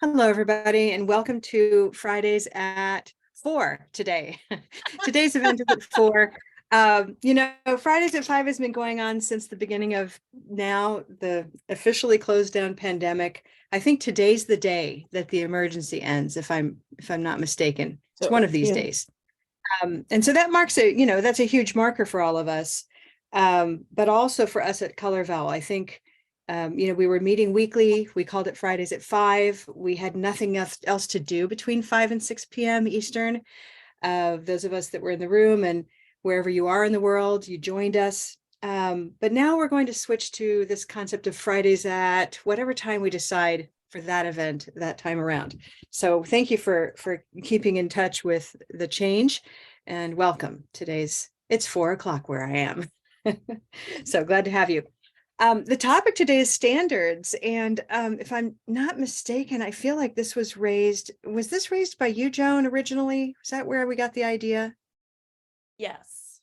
Hello, everybody, and welcome to Fridays at 4 today. Today's event is at 4. Fridays at 5 has been going on since the beginning of now the officially closed down pandemic. I think today's the day that the emergency ends, if I'm not mistaken. It's one of these days. And so that marks that's a huge marker for all of us. But also for us at Color Vowel. I think we were meeting weekly. We called it Fridays at 5. We had nothing else to do between 5 and 6 p.m. Eastern. Those of us that were in the room and wherever you are in the world, you joined us. But now we're going to switch to this concept of Fridays at whatever time we decide for that event that time around. So thank you for keeping in touch with the change, and welcome. It's 4 o'clock where I am. So glad to have you. The topic today is standards. And if I'm not mistaken, I feel like this was raised by you, Joan, originally? Is that where we got the idea? Yes.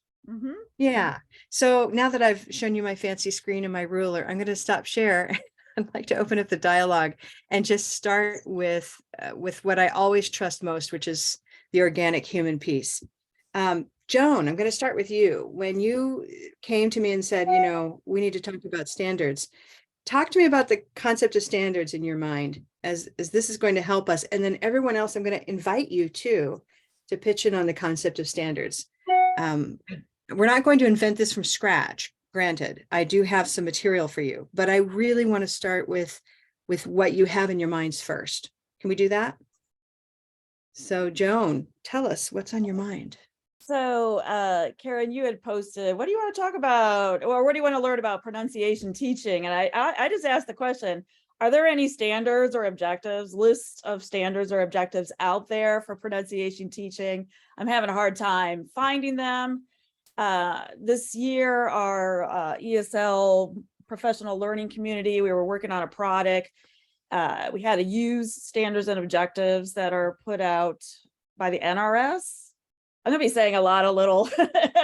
Yeah. So now that I've shown you my fancy screen and my ruler, I'm going to stop share. I'd like to open up the dialogue and just start with what I always trust most, which is the organic human piece. Joan, I'm going to start with you. When you came to me and said, we need to talk about standards, talk to me about the concept of standards in your mind as this is going to help us. And then everyone else, I'm going to invite you to pitch in on the concept of standards. We're not going to invent this from scratch. Granted, I do have some material for you, but I really want to start with what you have in your minds first. Can we do that? So Joan, tell us what's on your mind. So, Karen, you had posted, what do you want to talk about? Or what do you want to learn about pronunciation teaching? And I just asked the question, are there any standards or objectives, lists of standards or objectives out there for pronunciation teaching? I'm having a hard time finding them. This year, our ESL professional learning community, we were working on a product. We had to use standards and objectives that are put out by the NRS. I'm gonna be saying a lot of little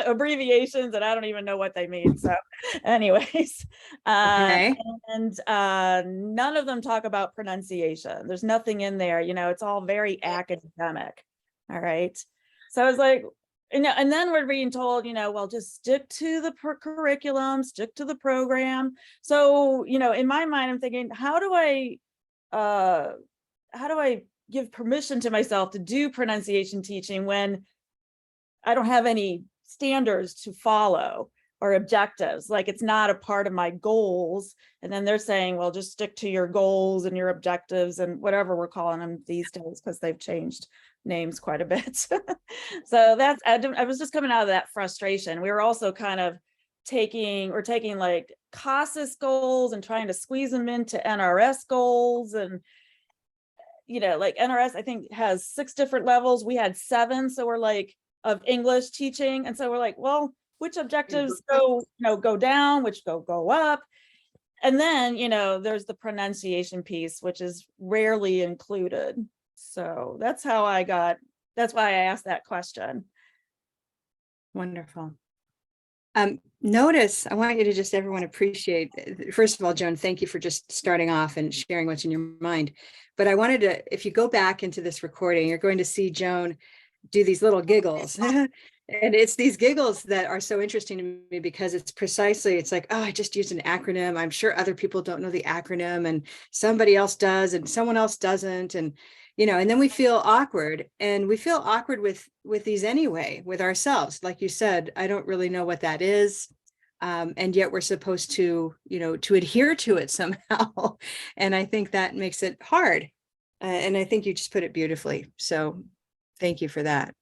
abbreviations and I don't even know what they mean. So anyways, Okay. and none of them talk about pronunciation. There's nothing in there, it's all very academic. All right. So I was like, and then we're being told, well, just stick to the curriculum, stick to the program. So, in my mind, I'm thinking, how do I give permission to myself to do pronunciation teaching when I don't have any standards to follow or objectives? Like, it's not a part of my goals. And then they're saying, well, just stick to your goals and your objectives and whatever we're calling them these days, because they've changed names quite a bit. So I was just coming out of that frustration. We were also kind of taking like CASAS goals and trying to squeeze them into NRS goals. And like NRS, I think, has 6 different levels. We had 7. So we're like, of English teaching. And so we're like, well, which objectives go down, which go up? And then, there's the pronunciation piece, which is rarely included. So that's why I asked that question. Wonderful. Notice, I want you to just everyone appreciate, first of all, Joan, thank you for just starting off and sharing what's in your mind. But I wanted to, if you go back into this recording, you're going to see Joan do these little giggles. And it's these giggles that are so interesting to me because it's like, oh, I just used an acronym. I'm sure other people don't know the acronym and somebody else does and someone else doesn't. And, and then we feel awkward, and we feel awkward with these anyway, with ourselves. Like you said, I don't really know what that is. And yet we're supposed to, to adhere to it somehow. And I think that makes it hard. And I think you just put it beautifully. So thank you for that.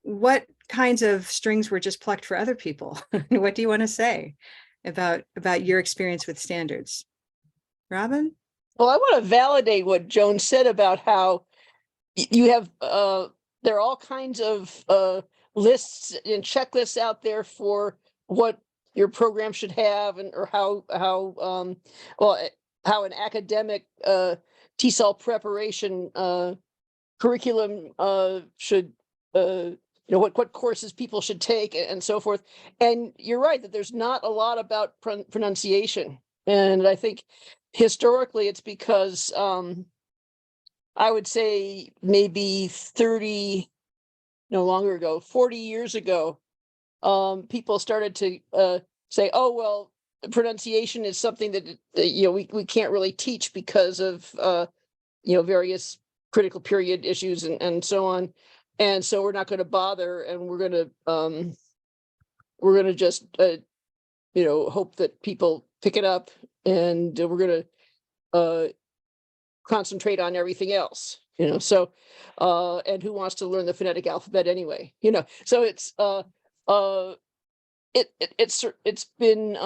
What kinds of strings were just plucked for other people? What do you want to say about your experience with standards? Robin? Well, I want to validate what Joan said about how you have, there are all kinds of lists and checklists out there for what your program should have, and or how an academic TESOL preparation curriculum should what courses people should take and so forth. And you're right that there's not a lot about pronunciation. And I think historically it's because I would say maybe 30, no longer ago, 40 years ago, people started to say, oh, well, pronunciation is something that, we can't really teach because of, various critical period issues and so on. And so we're not going to bother, and we're going to just, hope that people pick it up, and we're going to concentrate on everything else, so and who wants to learn the phonetic alphabet anyway, so it's been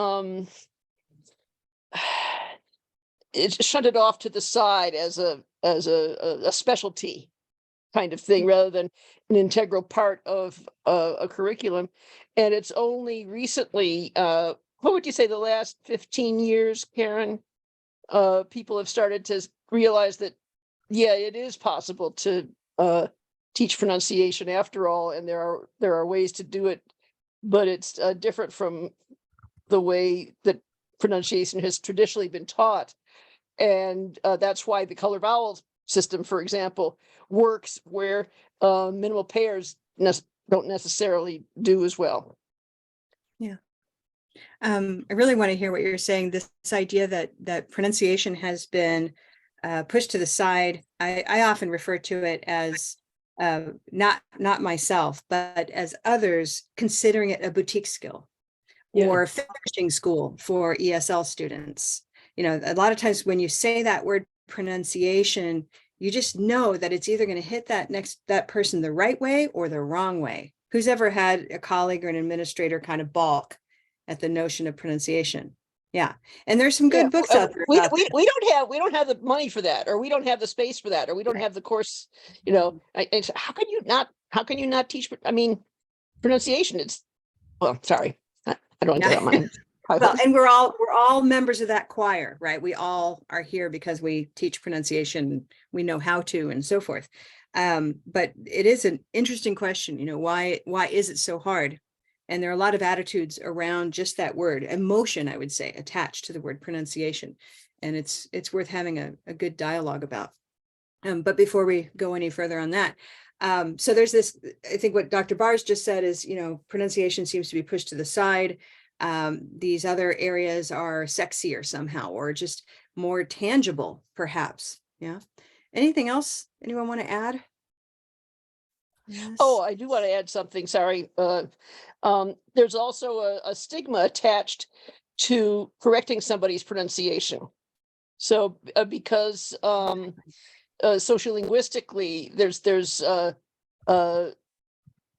it's shunted off to the side as a specialty kind of thing rather than an integral part of a curriculum. And it's only recently, what would you say, the last 15 years, Karen, people have started to realize that, yeah, it is possible to teach pronunciation after all, and there are ways to do it, but it's different from the way that pronunciation has traditionally been taught. And that's why the color vowel system, for example, works where minimal pairs don't necessarily do as well. Yeah. I really want to hear what you're saying. This idea that pronunciation has been pushed to the side. I often refer to it as not myself, but as others considering it a boutique skill or finishing school for ESL students. A lot of times when you say that word pronunciation, you just know that it's either going to hit that person the right way or the wrong way. Who's ever had a colleague or an administrator kind of balk at the notion of pronunciation? Yeah. And there's some good books out there. We don't have the money for that, or we don't have the space for that, or we don't have the course, how can you not teach? I mean, pronunciation, sorry. I don't want to get mine. Well, and we're all members of that choir, right? We all are here because we teach pronunciation, we know how to, and so forth. But it is an interesting question, why is it so hard? And there are a lot of attitudes around just that word, emotion, I would say, attached to the word pronunciation. And it's worth having a good dialogue about. But before we go any further on that, so there's this, I think what Dr. Bars just said is, pronunciation seems to be pushed to the side. These other areas are sexier somehow, or just more tangible, perhaps. Yeah. Anything else anyone want to add? Yes. Oh, I do want to add something. Sorry. There's also a stigma attached to correcting somebody's pronunciation. So because sociolinguistically, there's a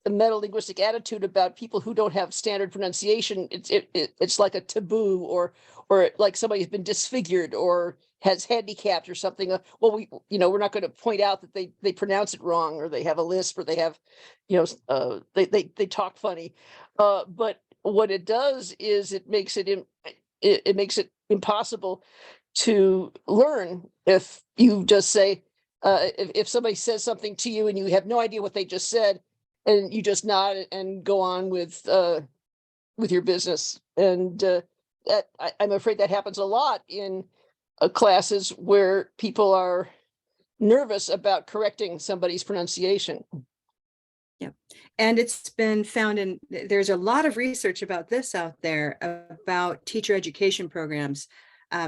meta-linguistic attitude about people who don't have standard pronunciation. It's like a taboo, or like somebody's been disfigured or has handicapped or something. Well, we're not going to point out that they pronounce it wrong, or they have a lisp, or they have, they talk funny. But what it does is it makes it impossible to learn if you just say, if somebody says something to you and you have no idea what they just said, and you just nod and go on with your business. And I'm afraid that happens a lot in classes where people are nervous about correcting somebody's pronunciation. Yeah. And it's been found there's a lot of research about this out there about teacher education programs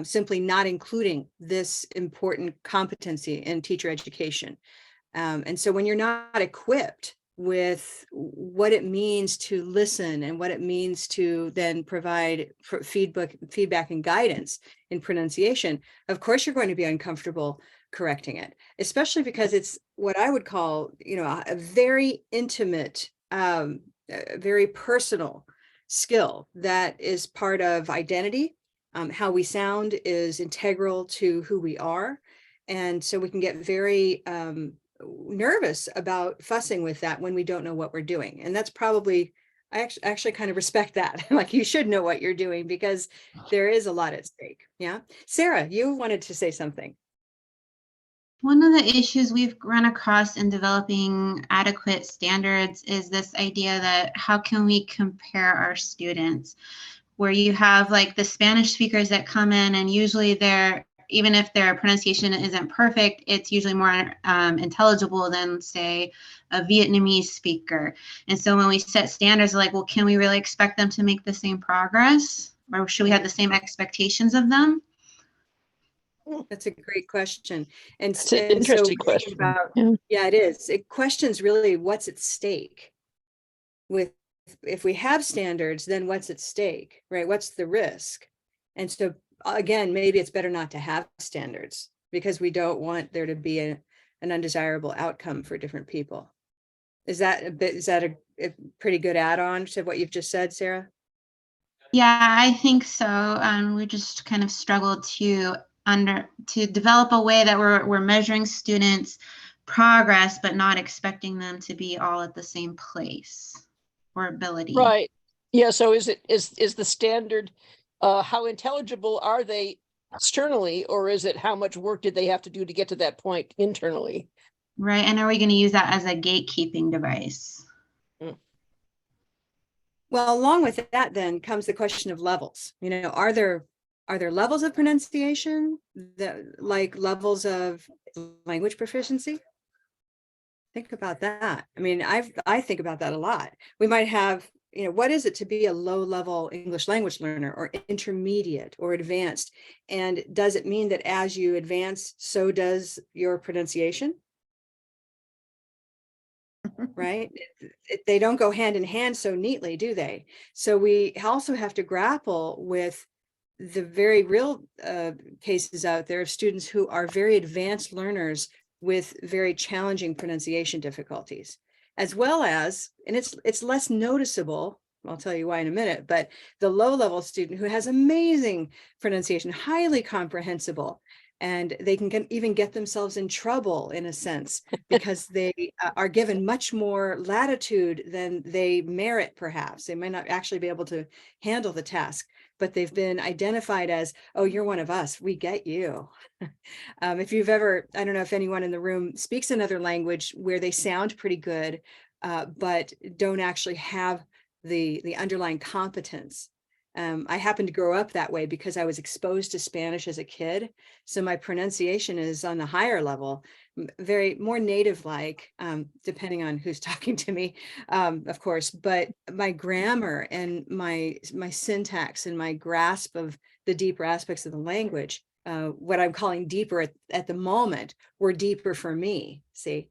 simply not including this important competency in teacher education. And so when you're not equipped with what it means to listen and what it means to then provide feedback and guidance in pronunciation, of course you're going to be uncomfortable correcting it, especially because it's what I would call, a very intimate, very personal skill that is part of identity. How we sound is integral to who we are. And so we can get very nervous about fussing with that when we don't know what we're doing. And that's probably, I actually kind of respect that. Like, you should know what you're doing because there is a lot at stake. Yeah. Sarah, you wanted to say something. One of the issues we've run across in developing adequate standards is this idea that how can we compare our students, where you have like the Spanish speakers that come in and usually they're even if their pronunciation isn't perfect, it's usually more intelligible than, say, a Vietnamese speaker. And so when we set standards, like, well, can we really expect them to make the same progress? Or should we have the same expectations of them? That's a great question. And, It's an and so interesting we're thinking question. about, Yeah. yeah, it is. It questions really what's at stake. With, if we have standards, then what's at stake, right? What's the risk? And so again, maybe it's better not to have standards because we don't want there to be an undesirable outcome for different people. Is that a pretty good add-on to what you've just said, Sarah? Yeah, I think so. We just kind of struggle to develop a way that we're measuring students' progress, but not expecting them to be all at the same place or ability. Right. Yeah. So is the standard, how intelligible are they externally, or is it how much work did they have to do to get to that point internally? Right. And are we going to use that as a gatekeeping device? Well, along with that, then comes the question of levels. You know, are there levels of pronunciation that, like levels of language proficiency? Think about that. I mean, I think about that a lot. We might have, you know, what is it to be a low-level English language learner, or intermediate or advanced? And does it mean that as you advance, so does your pronunciation? Right? They don't go hand in hand so neatly, do they? So we also have to grapple with the very real cases out there of students who are very advanced learners with very challenging pronunciation difficulties, as well as, and it's less noticeable, I'll tell you why in a minute, but the low-level student who has amazing pronunciation, highly comprehensible, and they can even get themselves in trouble in a sense because they are given much more latitude than they merit. Perhaps they might not actually be able to handle the task, but they've been identified as, oh, you're one of us, we get you. If you've ever, I don't know if anyone in the room speaks another language where they sound pretty good, but don't actually have the underlying competence. I happened to grow up that way because I was exposed to Spanish as a kid. So my pronunciation is on the higher level, very more native-like, depending on who's talking to me, of course, but my grammar and my syntax and my grasp of the deeper aspects of the language, what I'm calling deeper at the moment, were deeper for me, see?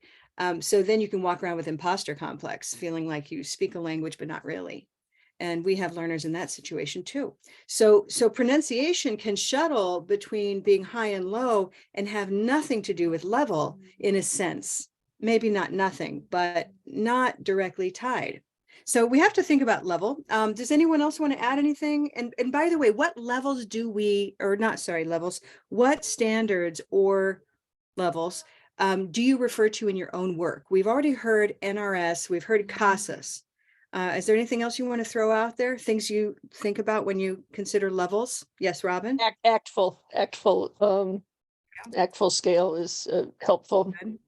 So then you can walk around with imposter complex, feeling like you speak a language, but not really. And we have learners in that situation too. So pronunciation can shuttle between being high and low and have nothing to do with level in a sense. Maybe not nothing, but not directly tied. So we have to think about level. Does anyone else want to add anything? And by the way, what levels do we, or not, sorry, levels, what standards or levels do you refer to in your own work? We've already heard NRS, we've heard CASAS. Is there anything else you want to throw out there? Things you think about when you consider levels? Yes, Robin? Actful scale is helpful. Good.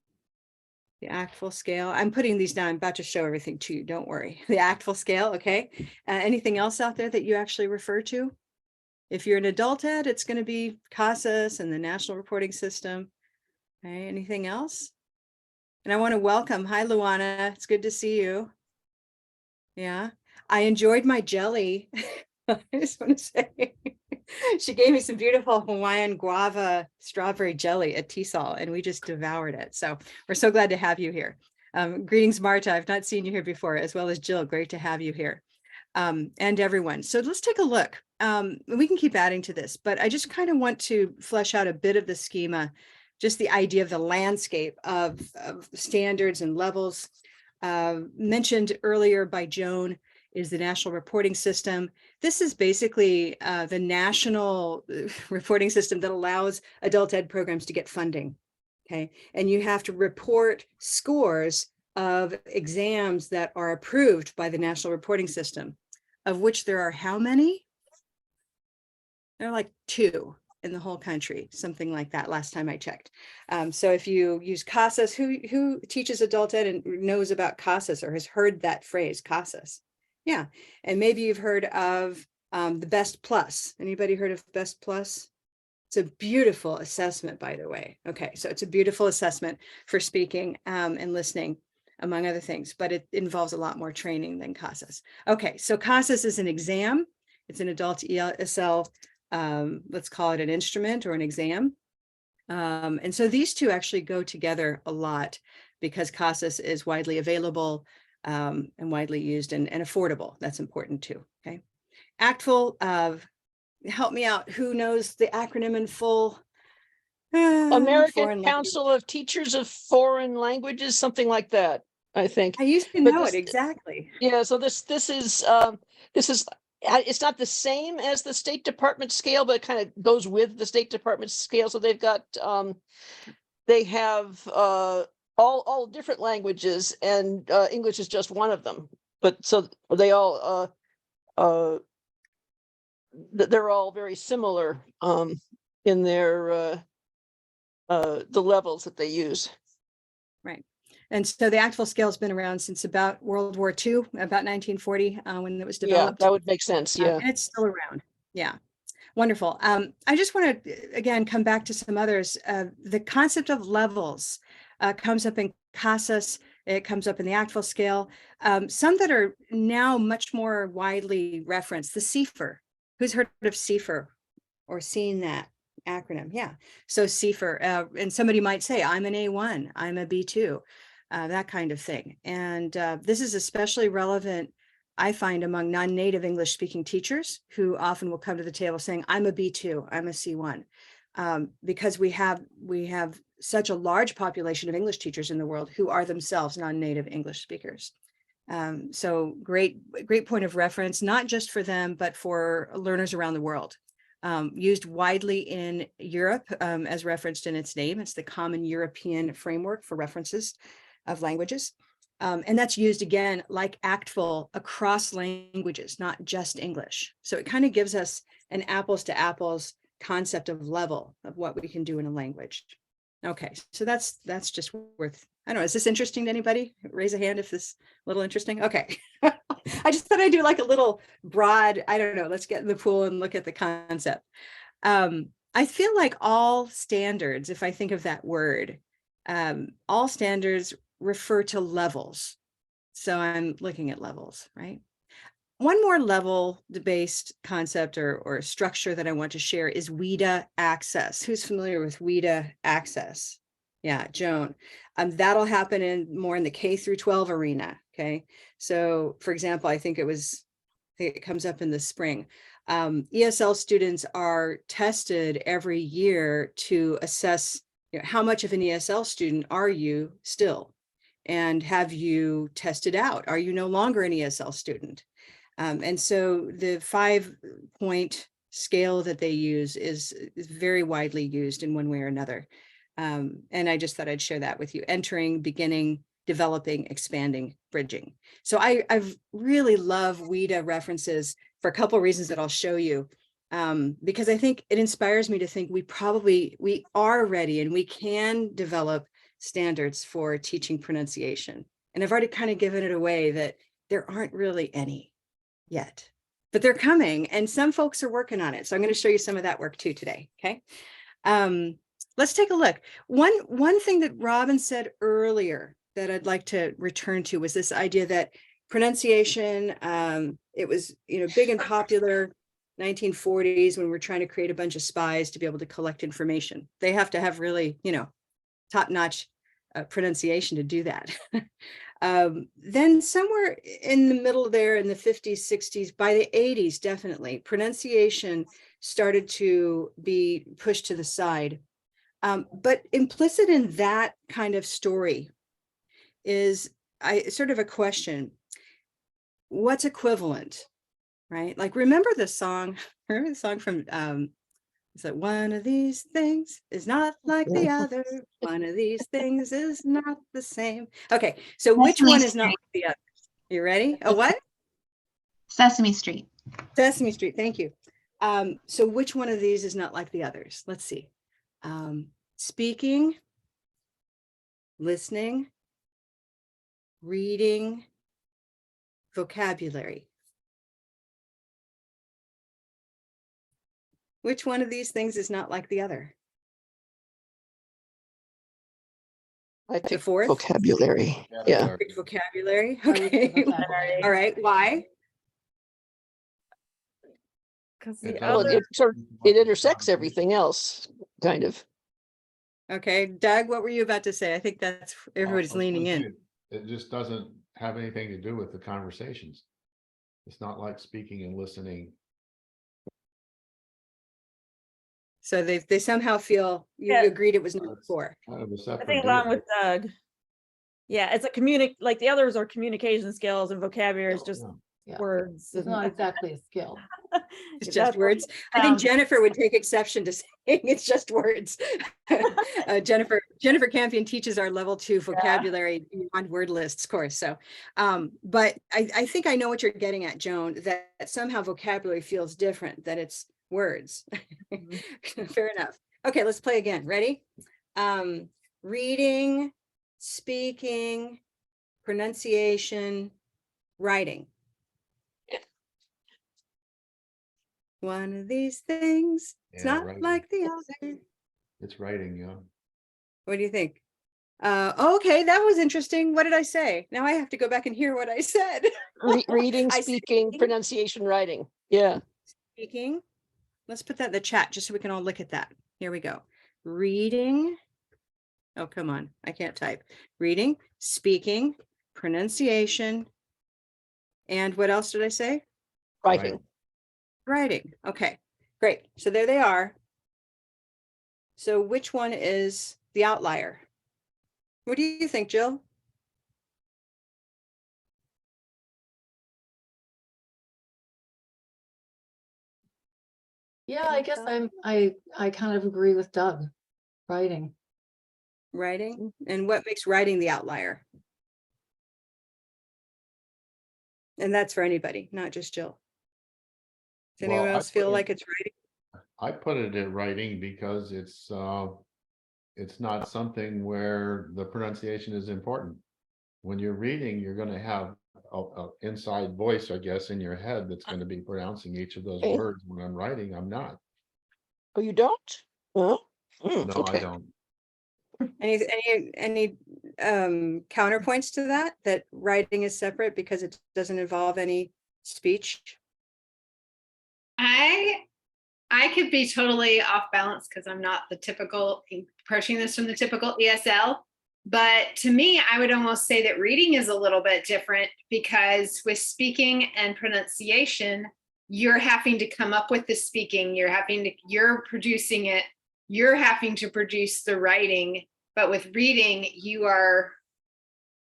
The actful scale. I'm putting these down. I'm about to show everything to you. Don't worry. The actful scale. Okay. Anything else out there that you actually refer to? If you're an adult ed, it's going to be CASAS and the National Reporting System. Okay. Anything else? And I want to welcome. Hi, Luana. It's good to see you. Yeah. I enjoyed my jelly. I just want to say, she gave me some beautiful Hawaiian guava strawberry jelly at TESOL, and we just devoured it. So we're so glad to have you here. Greetings, Marta. I've not seen you here before, as well as Jill. Great to have you here. And everyone. So let's take a look. We can keep adding to this, but I just kind of want to flesh out a bit of the schema, just the idea of the landscape of standards and levels. Mentioned earlier by Joan is the National Reporting System. This is basically the national reporting system that allows adult ed programs to get funding, okay? And you have to report scores of exams that are approved by the National Reporting System, of which there are how many? There are like 2 in the whole country, something like that last time I checked. So if you use CASAS, who teaches adult ed and knows about CASAS or has heard that phrase, CASAS? Yeah, and maybe you've heard of the Best Plus. Anybody heard of Best Plus? It's a beautiful assessment, by the way. Okay, so it's a beautiful assessment for speaking and listening, among other things, but it involves a lot more training than CASAS. Okay, so CASAS is an exam. It's an adult ESL, let's call it an instrument or an exam. And so these two actually go together a lot because CASAS is widely available and widely used and affordable. That's important too, okay? ACTFL, help me out. Who knows the acronym in full? American Foreign language. Council of Teachers of Foreign Languages, something like that, I think. I used to But know this- it exactly. Yeah, so this is it's not the same as the State Department scale, but it kind of goes with the State Department scale. So they've got they have all different languages, and English is just one of them. But so they all they're all very similar in their the levels that they use. Right. And so the ACTFL scale has been around since about World War II, about 1940, when it was developed. Yeah, that would make sense. Yeah. And it's still around. Yeah. Wonderful. I just want to, again, come back to some others. The concept of levels comes up in CASAS. It comes up in the ACTFL scale. Some that are now much more widely referenced, the CFER. Who's heard of CFER or seen that acronym? Yeah. So CFER, and somebody might say, I'm an A1, I'm a B2, that kind of thing. And this is especially relevant, I find, among non-native English speaking teachers who often will come to the table saying, I'm a B2, I'm a C1, because we have such a large population of English teachers in the world who are themselves non-native English speakers. So great point of reference, not just for them, but for learners around the world. Used widely in Europe, as referenced in its name. It's the Common European Framework for References of Languages. And that's used, again, like ACTFL, across languages, not just English. So it kind of gives us an apples to apples concept of level of what we can do in a language. Okay, so that's just worth, I don't know, is this interesting to anybody? Raise a hand if this is a little interesting. Okay. I just thought I'd do like a little broad, I don't know, let's get in the pool and look at the concept. I feel like all standards, if I think of that word, all standards refer to levels. So I'm looking at levels, right? One more level-based concept or structure that I want to share is WIDA access. Who's familiar with WIDA access? Yeah, Joan. That'll happen more in the K through 12 arena. Okay. So for example, I think it comes up in the spring. ESL students are tested every year to assess, how much of an ESL student are you still? And have you tested out? Are you no longer an ESL student? And so the 5-point scale that they use is very widely used in one way or another. And I just thought I'd share that with you. Entering, beginning, developing, expanding, bridging. So I really love WIDA references for a couple of reasons that I'll show you. Because I think it inspires me to think we are ready and we can develop standards for teaching pronunciation. And I've already kind of given it away that there aren't really any yet, but they're coming and some folks are working on it. So I'm going to show you some of that work too today. Okay. Let's take a look. One thing that Robin said earlier that I'd like to return to was this idea that pronunciation, it was, big and popular 1940s when we're trying to create a bunch of spies to be able to collect information. They have to have really, top-notch pronunciation to do that. Then somewhere in the middle there in the 50s, 60s, by the 80s, definitely, pronunciation started to be pushed to the side. But implicit in that kind of story is sort of a question. What's equivalent, right? Like, remember the song from, is that one of these things is not like the other? One of these things is not the same. Okay, so which one is not like the other? You ready? A what? Sesame Street. Sesame Street, thank you. So which one of these is not like the others? Let's see. Speaking, listening, reading, vocabulary. Which one of these things is not like the other? I pick fourth? vocabulary. Yeah. Pick vocabulary. I would say Okay. vocabulary. All right. Why? Because It the Well, other, it sort of, it intersects everything else, kind of. Okay. Doug, what were you about to say? I think that's everybody's I was leaning gonna in. say, it just doesn't have anything to do with the conversations. It's not like speaking and listening. So they somehow feel you Yeah. agreed it was number It's 4. Kind of a I separate think along deal. with Doug. Yeah, it's a like the others are communication skills and vocabulary is just Yeah. Yeah. words. It's not exactly a skill. It's That's just what words. it I think sounds- Jennifer would take exception to saying it's just words. Jennifer Campion teaches our level 2 vocabulary on word lists course. So, but I think I know what you're getting at, Joan, that somehow vocabulary feels different, that it's words. Fair enough. Okay, let's play again. Ready? Reading, speaking, pronunciation, writing. One of these things, it's Yeah, not writing. like the other. It's writing, yeah. What do you think? Okay, that was interesting. What did I say? Now I have to go back and hear what I said. Reading, I said speaking, reading. pronunciation, writing. Yeah. Speaking. Let's put that in the chat just so we can all look at that. Here we go. Reading. Oh, come on. I can't type. Reading, speaking, pronunciation. And what else did I say? Writing. Writing. Okay, great. So there they are. So which one is the outlier? What do you think, Jill? Yeah, I guess I kind of agree with Doug. Writing. Writing? And what makes writing the outlier? And that's for anybody, not just Jill. Does anyone Well, I else feel put like it- it's writing? I put it in writing because it's not something where the pronunciation is important. When you're reading, you're gonna have a inside voice, I guess, in your head that's gonna be pronouncing each of those Okay. words. When I'm writing, I'm not. Oh, you don't? Oh, No, I okay. don't. Any counterpoints to that? That writing is separate because it doesn't involve any speech? I could be totally off balance because I'm not the typical approaching this from the typical ESL. But to me, I would almost say that reading is a little bit different because with speaking and pronunciation, you're having to come up with the speaking, you're producing it, you're having to produce the writing. But with reading, you are,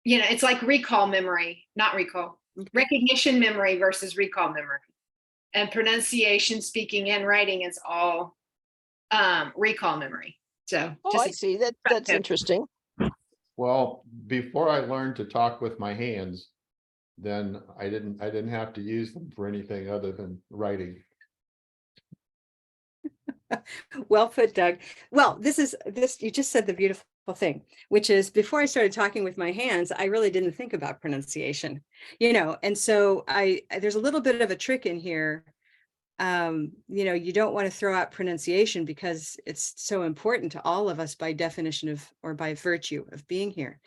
it's like recall memory, not recall, recognition memory versus recall memory. And pronunciation, speaking, and writing is all recall memory. So Oh, I see. That's interesting. Well, before I learned to talk with my hands, then I didn't have to use them for anything other than writing. Well put, Doug. Well, you just said the beautiful thing, which is before I started talking with my hands, I really didn't think about pronunciation, and so there's a little bit of a trick in here. You don't want to throw out pronunciation because it's so important to all of us by definition of, or by virtue of being here.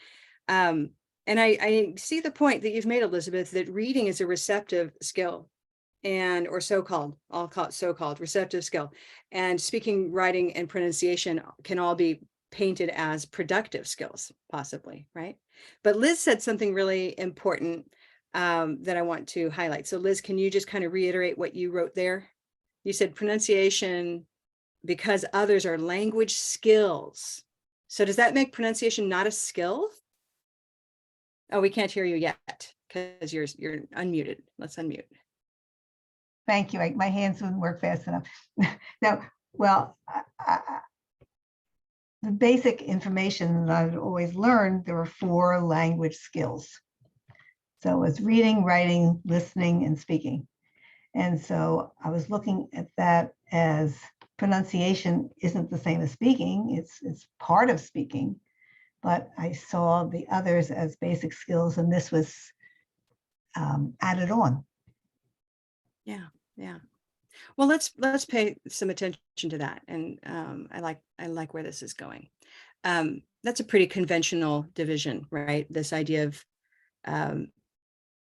And I see the point that you've made, Elizabeth, that reading is a receptive skill. Or so-called, I'll call it so-called receptive skill, and speaking, writing, and pronunciation can all be painted as productive skills, possibly, right? But Liz said something really important that I want to highlight. So Liz, can you just kind of reiterate what you wrote there? You said pronunciation because others are language skills. So does that make pronunciation not a skill? Oh, we can't hear you yet because you're unmuted. Let's unmute. Thank you. My hands wouldn't work fast enough. No, well, the basic information that I've always learned, there were 4 language skills. So it's reading, writing, listening, and speaking. And so I was looking at that as pronunciation isn't the same as speaking. It's part of speaking, but I saw the others as basic skills, and this was added on. Yeah. Well, let's pay some attention to that. And I like where this is going. That's a pretty conventional division, right? This idea of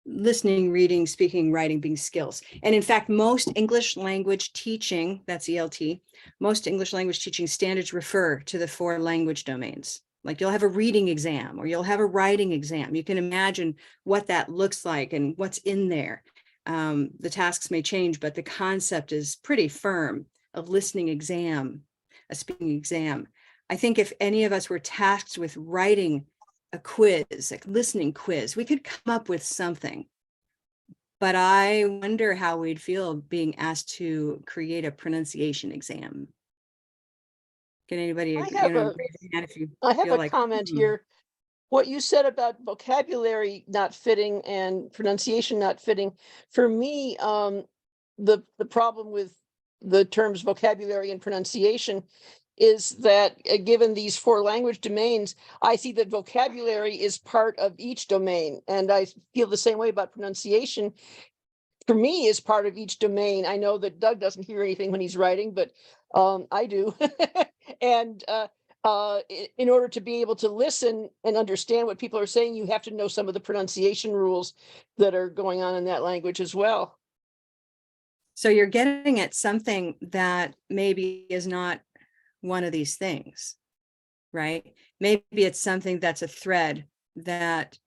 listening, reading, speaking, writing being skills. And in fact, most English language teaching, that's ELT, most English language teaching standards refer to the 4 language domains. Like you'll have a reading exam or you'll have a writing exam. You can imagine what that looks like and what's in there. The tasks may change, but the concept is pretty firm. A listening exam, a speaking exam. I think if any of us were tasked with writing a quiz, like listening quiz, we could come up with something. But I wonder how we'd feel being asked to create a pronunciation exam. Can anybody, I have a- raise your hand if you I have feel a like, comment here. What you said about vocabulary not fitting and pronunciation not fitting, for me, the problem with the terms vocabulary and pronunciation is that given these 4 language domains, I see that vocabulary is part of each domain. And I feel the same way about pronunciation. For me, is part of each domain. I know that Doug doesn't hear anything when he's writing, but I do. And in order to be able to listen and understand what people are saying, you have to know some of the pronunciation rules that are going on in that language as well. so you're getting at something that maybe is not one of these things, right? Maybe it's something that's a thread that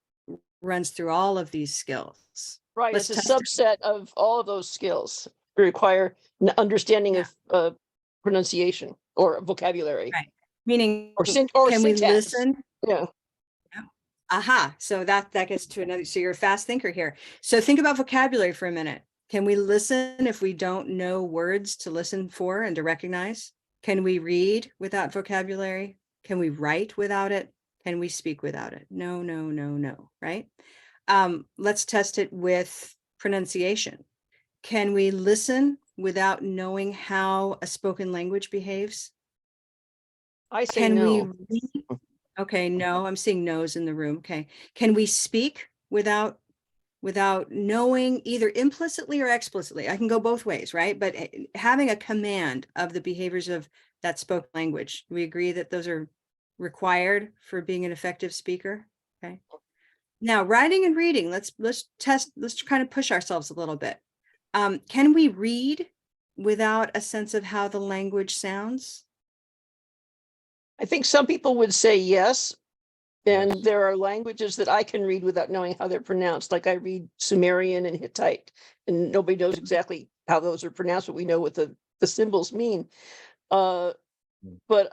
runs through all of these skills. Right, Let's it's a test it. subset of all of those skills require an understanding of pronunciation or vocabulary Right. Meaning, or can we syntax. listen? Yeah. Aha. So that gets to another. So you're a fast thinker here. So think about vocabulary for a minute. Can we listen if we don't know words to listen for and to recognize? Can we read without vocabulary? Can we write without it? Can we speak without it? No, no, no, no. Right. Let's test it with pronunciation. Can we listen without knowing how a spoken language behaves? I say Can we no. read? Okay, no, I'm seeing no's in the room. Okay. Can we speak without knowing either implicitly or explicitly? I can go both ways, right? But having a command of the behaviors of that spoken language, we agree that those are required for being an effective speaker. Okay. Now, writing and reading, let's test, let's kind of push ourselves a little bit. Can we read without a sense of how the language sounds? I think some people would say yes. And Yes. there are languages that I can read without knowing how they're pronounced. Like I read Sumerian and Hittite, and nobody knows exactly how those are pronounced, but we know what the symbols mean. But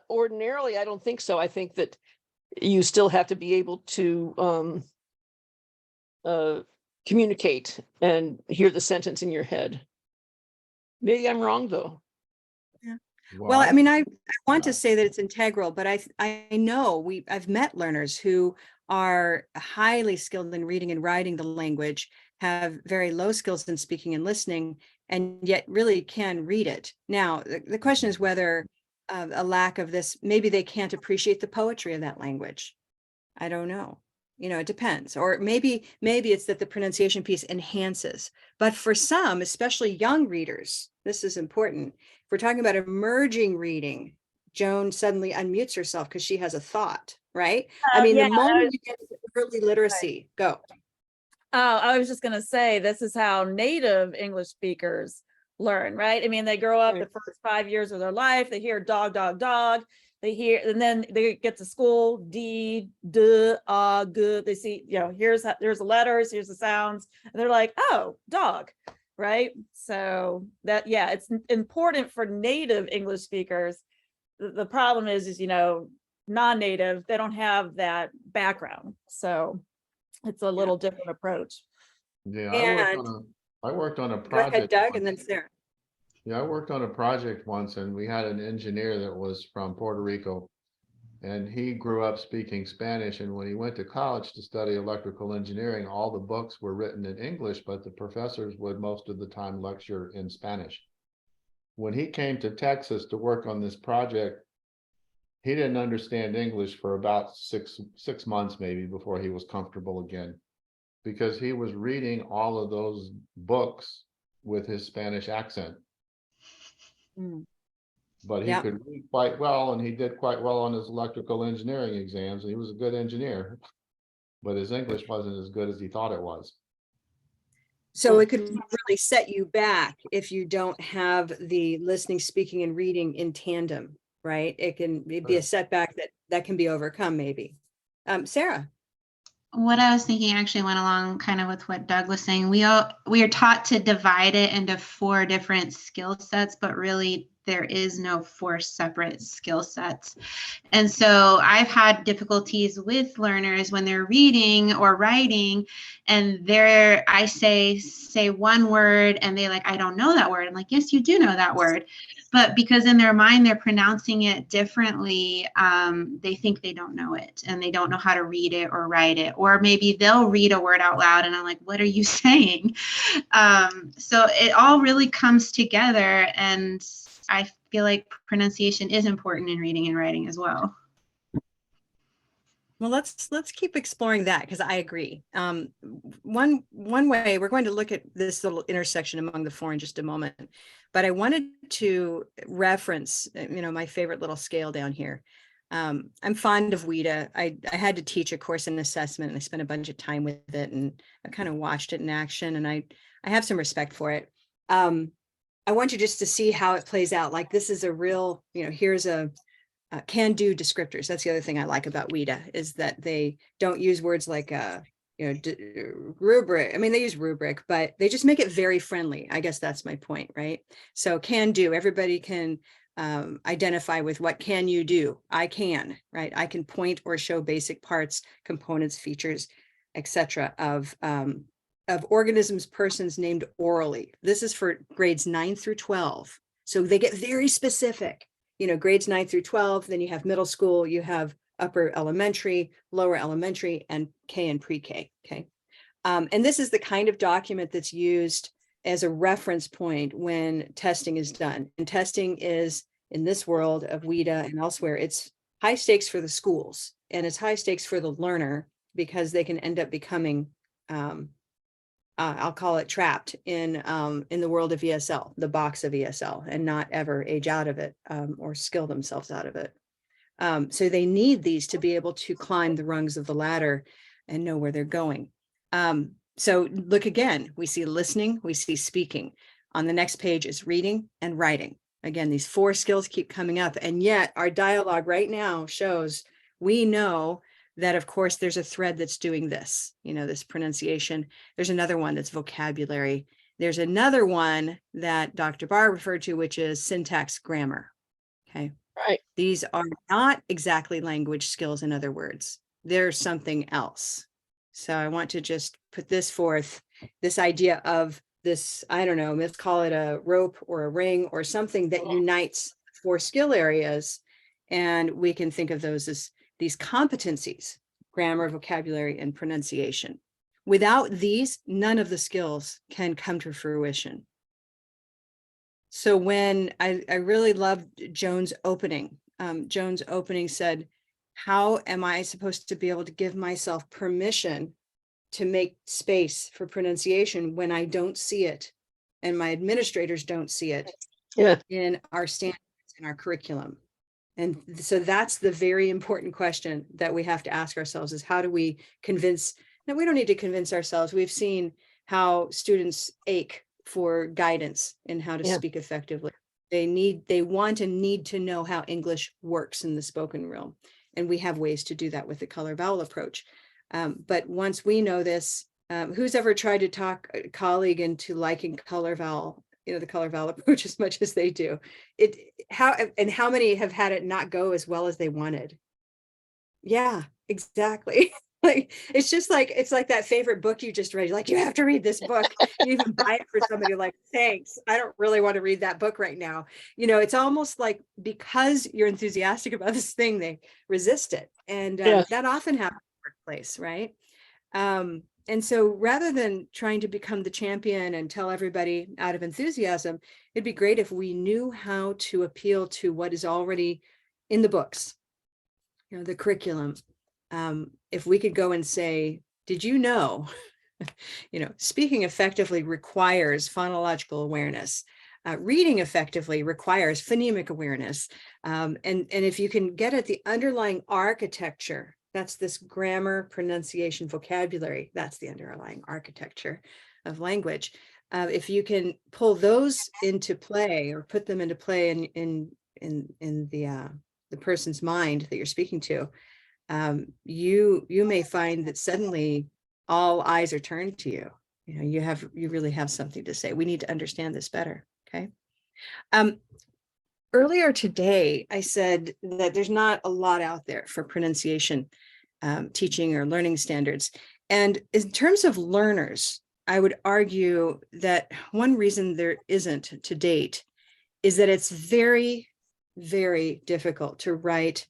ordinarily, I don't think so. I think that you still have to be able to communicate and hear the sentence in your head. Maybe I'm wrong, though. Well, I mean, I want yeah. to say that it's integral, but I know I've met learners who are highly skilled in reading and writing the language, have very low skills in speaking and listening, and yet really can read it. Now, the question is whether a lack of this, maybe they can't appreciate the poetry of that language. I don't know. It depends. Or maybe it's that the pronunciation piece enhances. But for some, especially young readers, this is important. If we're talking about emerging reading, Joan suddenly unmutes herself because she has a thought, right? I mean, yeah, the moment you get into early literacy, go. Oh, I was just going to say, this is how native English speakers learn, right? I mean, they grow up Right. the first 5 years of their life, they hear dog, dog, dog. They hear, and then they get to school, D, D, G. They see, here's the letters, here's the sounds, and they're like, oh, dog, right? So that, yeah, it's important for native English speakers. The problem is, non-native, they don't have that background. So it's a little different approach. Yeah, And I worked on a go ahead, project. Doug, and then Sarah. Yeah, I worked on a project once and we had an engineer that was from Puerto Rico. And he grew up speaking Spanish, and when he went to college to study electrical engineering, all the books were written in English, but the professors would most of the time lecture in Spanish. When he came to Texas to work on this project, he didn't understand English for about six months maybe before he was comfortable again, because he was reading all of those books with his Spanish accent. Mm. But he Yep. could read quite well, and he did quite well on his electrical engineering exams, and he was a good engineer. But his English wasn't as good as he thought it was. So it could really set you back if you don't have the listening, speaking, and reading in tandem, right? It can be a Right. setback that can be overcome, maybe. Sarah. What I was thinking actually went along kind of with what Doug was saying. We are taught to divide it into 4 different skill sets, but really there is no 4 separate skill sets. And so I've had difficulties with learners when they're reading or writing, and I say one word and they like, I don't know that word. I'm like, yes, you do know that word. But because in their mind they're pronouncing it differently, they think they don't know it and they don't know how to read it or write it. Or maybe they'll read a word out loud and I'm like, what are you saying? So it all really comes together, and I feel like pronunciation is important in reading and writing as well. Well, let's keep exploring that, because I agree. One way we're going to look at this little intersection among the 4 in just a moment, but I wanted to reference, my favorite little scale down here. I'm fond of WIDA. I had to teach a course in assessment, and I spent a bunch of time with it, and I kind of watched it in action, and I have some respect for it. I want you just to see how it plays out. Like, this is a real, here's a can-do descriptors. That's the other thing I like about WIDA, is that they don't use words like rubric. I mean, they use rubric, but they just make it very friendly. I guess that's my point, right? So can do, everybody can identify with what can you do. I can, right? I can point or show basic parts, components, features, etc. of organisms, persons named orally. This is for grades 9 through 12. So they get very specific. Grades 9 through 12, then you have middle school, you have upper elementary, lower elementary, and K and pre-K, okay? And this is the kind of document that's used as a reference point when testing is done. And testing is, in this world of WIDA and elsewhere, it's high stakes for the schools, and it's high stakes for the learner, because they can end up becoming, I'll call it, trapped in the world of ESL, the box of ESL, and not ever age out of it or skill themselves out of it. So they need these to be able to climb the rungs of the ladder and know where they're going. So look again, we see listening, we see speaking. On the next page is reading and writing. Again, these 4 skills keep coming up, and yet our dialogue right now shows we know that, of course, there's a thread that's doing this, this pronunciation. There's another one that's vocabulary. There's another one that Dr. Barr referred to, which is syntax, grammar. Okay. Right. These are not exactly language skills, in other words. They're something else. So I want to just put this forth, this idea of this, I don't know, let's call it a rope or a ring or something that unites 4 skill areas. And we can think of those as these competencies: grammar, vocabulary, and pronunciation. Without these, none of the skills can come to fruition. So when I really loved Joan's opening, Joan's opening said, how am I supposed to be able to give myself permission to make space for pronunciation when I don't see it and my administrators don't see it in our standards, in our curriculum? And so that's the very important question that we have to ask ourselves, is how do we convince? Now, we don't need to convince ourselves. We've seen how students ache for guidance in how to speak effectively. They want and need to know how English works in the spoken realm. And we have ways to do that with the Color Vowel approach. But once we know this, who's ever tried to talk a colleague into liking Color Vowel, the Color Vowel approach as much as they do? How many have had it not go as well as they wanted? Yeah, exactly. Like, it's like that favorite book you just read. You're like, you have to read this book. You even buy it for somebody, like, thanks, I don't really want to read that book right now. It's almost like, because you're enthusiastic about this thing, they resist it. And that often happens in the workplace, right? And so rather than trying to become the champion and tell everybody out of enthusiasm, it'd be great if we knew how to appeal to what is already in the books, the curriculum. If we could go and say, did you know, speaking effectively requires phonological awareness. Reading effectively requires phonemic awareness. And if you can get at the underlying architecture, that's this grammar, pronunciation, vocabulary, that's the underlying architecture of language. If you can pull those into play or put them into play in the person's mind that you're speaking to, you may find that suddenly all eyes are turned to you. You know, you really have something to say. We need to understand this better. Okay. Earlier today, I said that there's not a lot out there for pronunciation teaching or learning standards. And in terms of learners, I would argue that one reason there isn't to date is that it's very, very difficult to write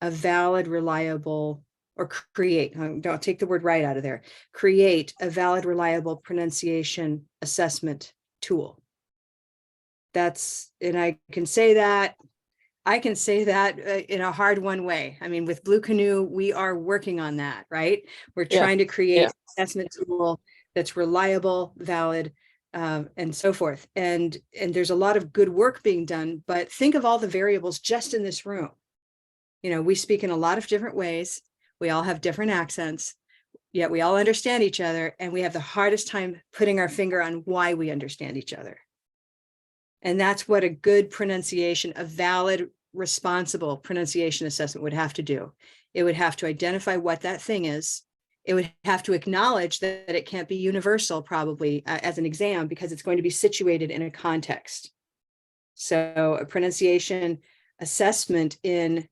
a valid, reliable, or create, don't take the word right out of there, create a valid, reliable pronunciation assessment tool. And I can say that in a hard-won way. I mean, with Blue Canoe, we are working on that, right? We're trying to create an assessment tool that's reliable, valid, and so forth. And there's a lot of good work being done, but think of all the variables just in this room. You know, we speak in a lot of different ways. We all have different accents, yet we all understand each other, and we have the hardest time putting our finger on why we understand each other. And that's what a good pronunciation, a valid, responsible pronunciation assessment would have to do. It would have to identify what that thing is. It would have to acknowledge that it can't be universal, probably as an exam, because it's going to be situated in a context. So a pronunciation assessment in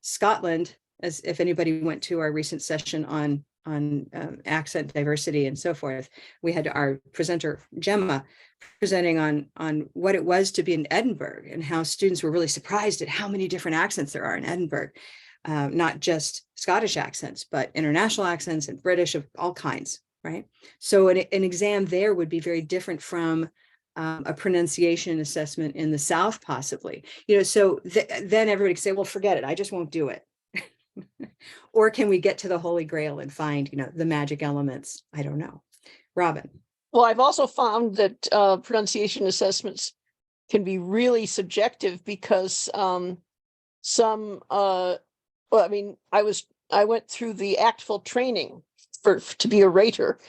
Scotland, as if anybody went to our recent session on accent diversity and so forth, we had our presenter Gemma presenting on what it was to be in Edinburgh and how students were really surprised at how many different accents there are in Edinburgh, not just Scottish accents, but international accents and British of all kinds, right? So an exam there would be very different from a pronunciation assessment in the South, possibly. You know, so then everybody could say, well, forget it, I just won't do it. Or can we get to the Holy Grail and find, you know, the magic elements? I don't know. Robin. Well, I've also found that pronunciation assessments can be really subjective because well, I mean, I went through the ACTFL training to be a rater,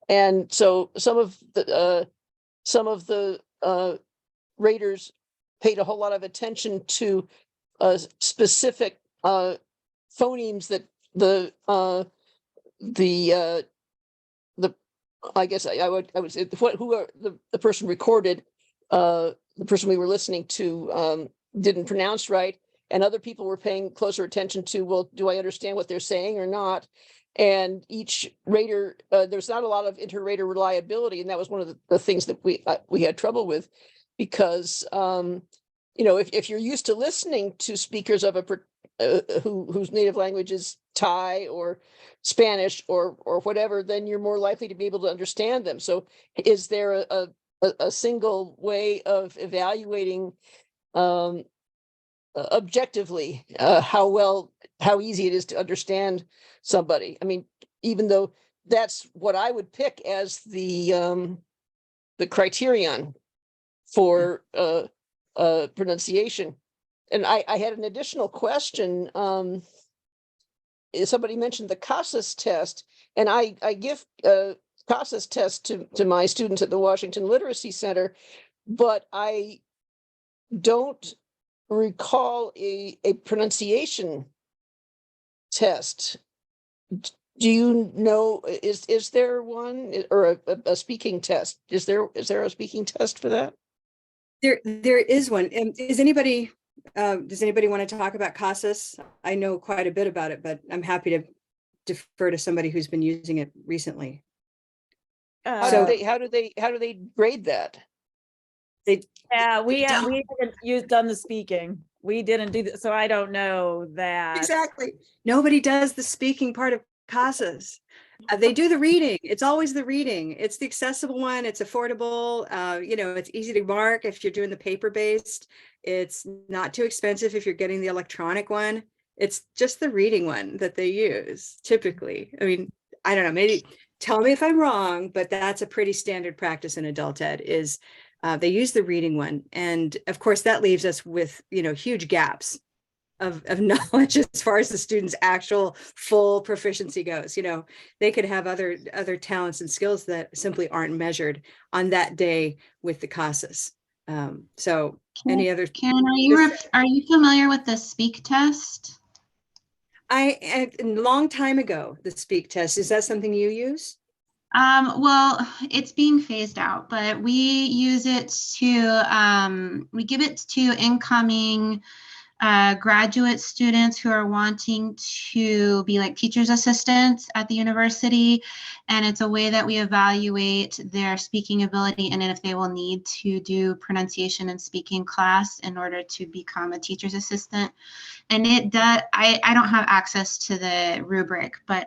and so some of the raters paid a whole lot of attention to specific phonemes that I guess I would say the person recorded, the person we were listening to didn't pronounce right, and other people were paying closer attention to, well, do I understand what they're saying or not? And each rater, there's not a lot of inter-rater reliability, and that was one of the things that we had trouble with, because you know, if you're used to listening to speakers of whose native language is Thai or Spanish or whatever, then you're more likely to be able to understand them. So is there a single way of evaluating objectively how easy it is to understand somebody? I mean, even though that's what I would pick as the criterion for pronunciation. And I had an additional question. Somebody mentioned the CASAS test, and I give CASAS test to my students at the Washington Literacy Center, but I don't recall a pronunciation test. Do you know, is there one, or a speaking test? Is there a speaking test for that? There is one. And does anybody want to talk about CASAS? I know quite a bit about it, but I'm happy to defer to somebody who's been using it recently. How do they grade that? We haven't done the speaking. We didn't do that, so I don't know that. Exactly. Nobody does the speaking part of CASAS. They do the reading. It's always the reading. It's the accessible one. It's affordable. You know, it's easy to mark if you're doing the paper-based. It's not too expensive if you're getting the electronic one. It's just the reading one that they use typically. I mean, I don't know, maybe tell me if I'm wrong, but that's a pretty standard practice in adult ed, is They use the reading one. And of course, that leaves us with, huge gaps of knowledge as far as the student's actual full proficiency goes. They could have other talents and skills that simply aren't measured on that day with the CASAs. So any other? Karen, are you familiar with the speak test? A long time ago, the speak test, is that something you use? Well, it's being phased out, but we use it to, we give it to incoming graduate students who are wanting to be like teacher's assistants at the university. And it's a way that we evaluate their speaking ability and if they will need to do pronunciation and speaking class in order to become a teacher's assistant. And it does, I don't have access to the rubric, but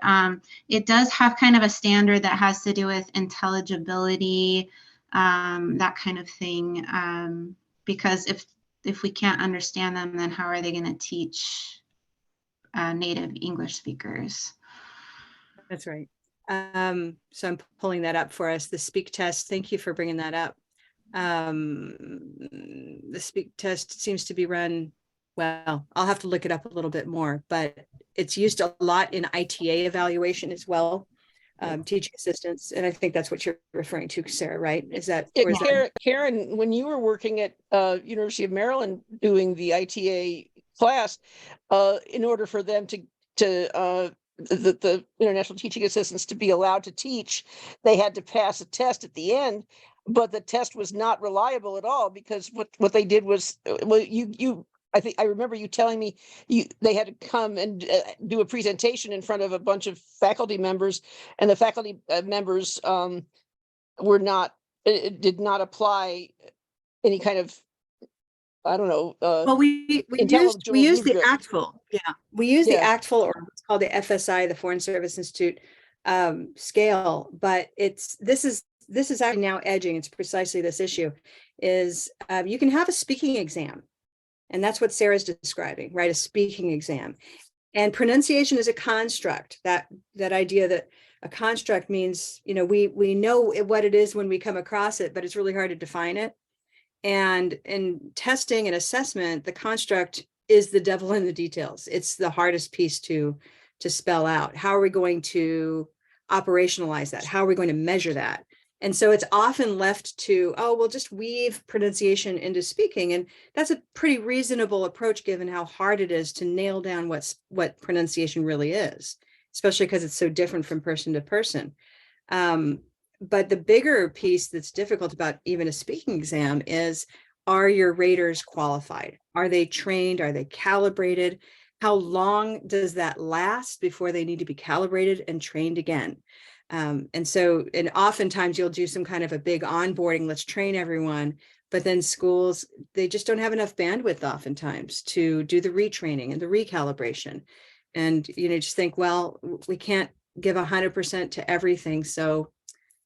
it does have kind of a standard that has to do with intelligibility, that kind of thing. Because if we can't understand them, then how are they going to teach native English speakers? That's right. So I'm pulling that up for us. The speak test. Thank you for bringing that up. The speak test seems to be run. Well, I'll have to look it up a little bit more, but it's used a lot in ITA evaluation as well, teaching assistants. And I think that's what you're referring to, Sarah, right? Is that? Karen, when you were working at University of Maryland doing the ITA class, in order for them to the international teaching assistants to be allowed to teach, they had to pass a test at the end, but the test was not reliable at all because what they did was, I remember you telling me they had to come and do a presentation in front of a bunch of faculty members, and the faculty members did not apply any kind of, I don't know. Well, we use the ACTFL. Yeah, we use the ACTFL, or what's called the FSI, the Foreign Service Institute scale. But this is actually now edging. It's precisely this issue. Is you can have a speaking exam. And that's what Sarah's describing, right? A speaking exam. And pronunciation is a construct. That idea that a construct means, we know what it is when we come across it, but it's really hard to define it. And in testing and assessment, the construct is the devil in the details. It's the hardest piece to spell out. How are we going to operationalize that? How are we going to measure that? And so it's often left to, we'll just weave pronunciation into speaking. And that's a pretty reasonable approach given how hard it is to nail down what pronunciation really is, especially because it's so different from person to person. But the bigger piece that's difficult about even a speaking exam is, are your raters qualified? Are they trained? Are they calibrated? How long does that last before they need to be calibrated and trained again? And oftentimes you'll do some kind of a big onboarding, let's train everyone, but then schools, they just don't have enough bandwidth oftentimes to do the retraining and the recalibration. And, just think, well, we can't give 100% to everything. So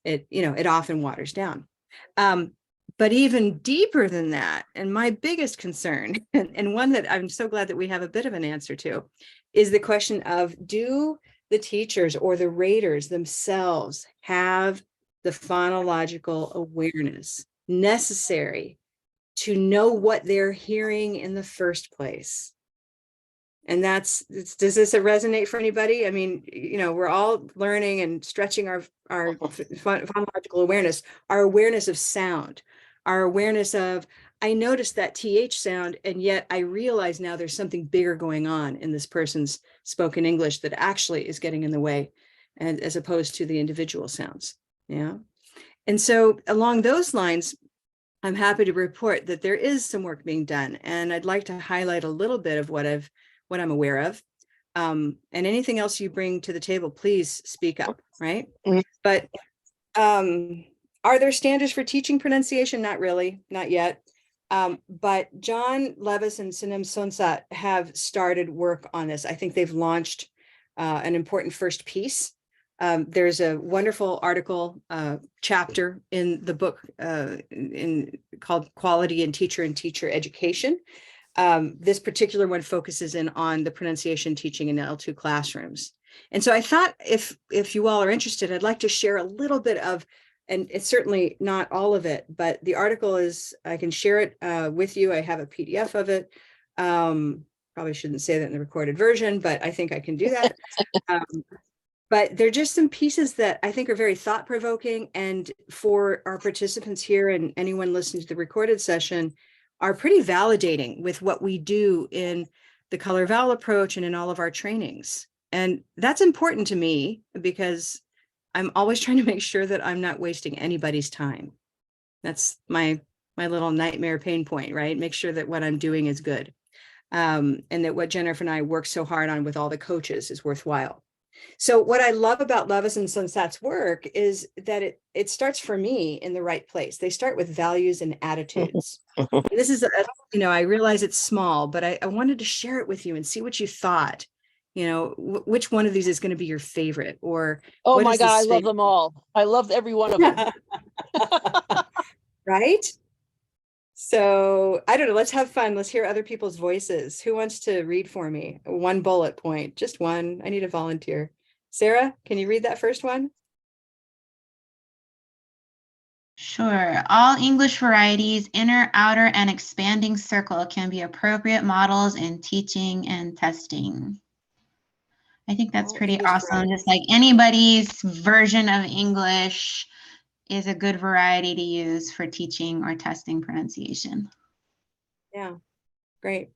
it often waters down. But even deeper than that, and my biggest concern, and one that I'm so glad that we have a bit of an answer to, is the question of, do the teachers or the raters themselves have the phonological awareness necessary to know what they're hearing in the first place? And does this resonate for anybody? I mean, we're all learning and stretching our phonological awareness, our awareness of sound, our awareness of, I noticed that TH sound, and yet I realize now there's something bigger going on in this person's spoken English that actually is getting in the way, and as opposed to the individual sounds. Yeah. And so along those lines, I'm happy to report that there is some work being done, and I'd like to highlight a little bit of what I'm aware of. And anything else you bring to the table, please speak up, right? Mm-hmm. But are there standards for teaching pronunciation? Not really, not yet. But John Levis and Sinem Sonsat have started work on this. I think they've launched an important first piece. There's a wonderful article chapter in the book called Quality in Teacher and Teacher Education. This particular one focuses in on the pronunciation teaching in L2 classrooms. And so I thought if you all are interested, I'd like to share a little bit of and it's certainly not all of it, but the article is, I can share it with you. I have a PDF of it. Probably shouldn't say that in the recorded version, but I think I can do that. But they're just some pieces that I think are very thought-provoking, and for our participants here and anyone listening to the recorded session are pretty validating with what we do in the Color Vowel Approach and in all of our trainings. And that's important to me because I'm always trying to make sure that I'm not wasting anybody's time. That's my little nightmare pain point, right? Make sure that what I'm doing is good. And that what Jennifer and I work so hard on with all the coaches is worthwhile. So what I love about Levis and Sunsat's work is that it starts for me in the right place. They start with values and attitudes. And this is, I realize it's small, but I wanted to share it with you and see what you thought. Which one of these is going to be your favorite, or Oh my God, I love them all. I love every one of them. Right? So I don't know, let's have fun. Let's hear other people's voices. Who wants to read for me? One bullet point, just one. I need a volunteer. Sarah, can you read that first one? Sure. All English varieties, inner, outer, and expanding circle can be appropriate models in teaching and testing. I think that's pretty awesome. Just like anybody's version of English is a good variety to use for teaching or testing pronunciation. Yeah, great.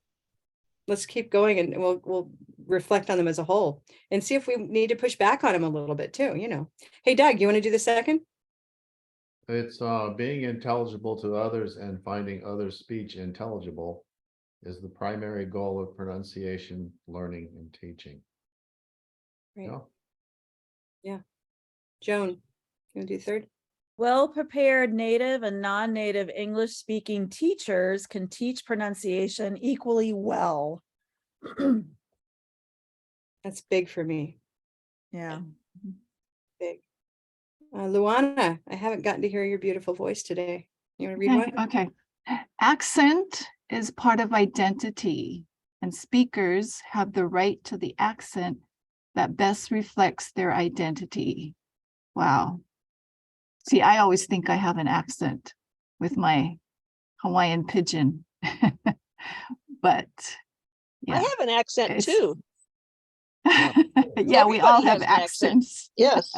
Let's keep going, and we'll reflect on them as a whole and see if we need to push back on them a little bit too, Hey, Doug, you want to do the second? It's being intelligible to others and finding other speech intelligible is the primary goal of pronunciation, learning, and teaching. Right. Yeah. Joan, you want to do third? Well-prepared native and non-native English-speaking teachers can teach pronunciation equally well. That's big for me. Yeah. Big. Luana, I haven't gotten to hear your beautiful voice today. You want to read one? Okay. Accent is part of identity, and speakers have the right to the accent that best reflects their identity. Wow. See, I always think I have an accent with my Hawaiian pidgin, but yeah. I have an accent too. Yeah, we all have accents. Yes.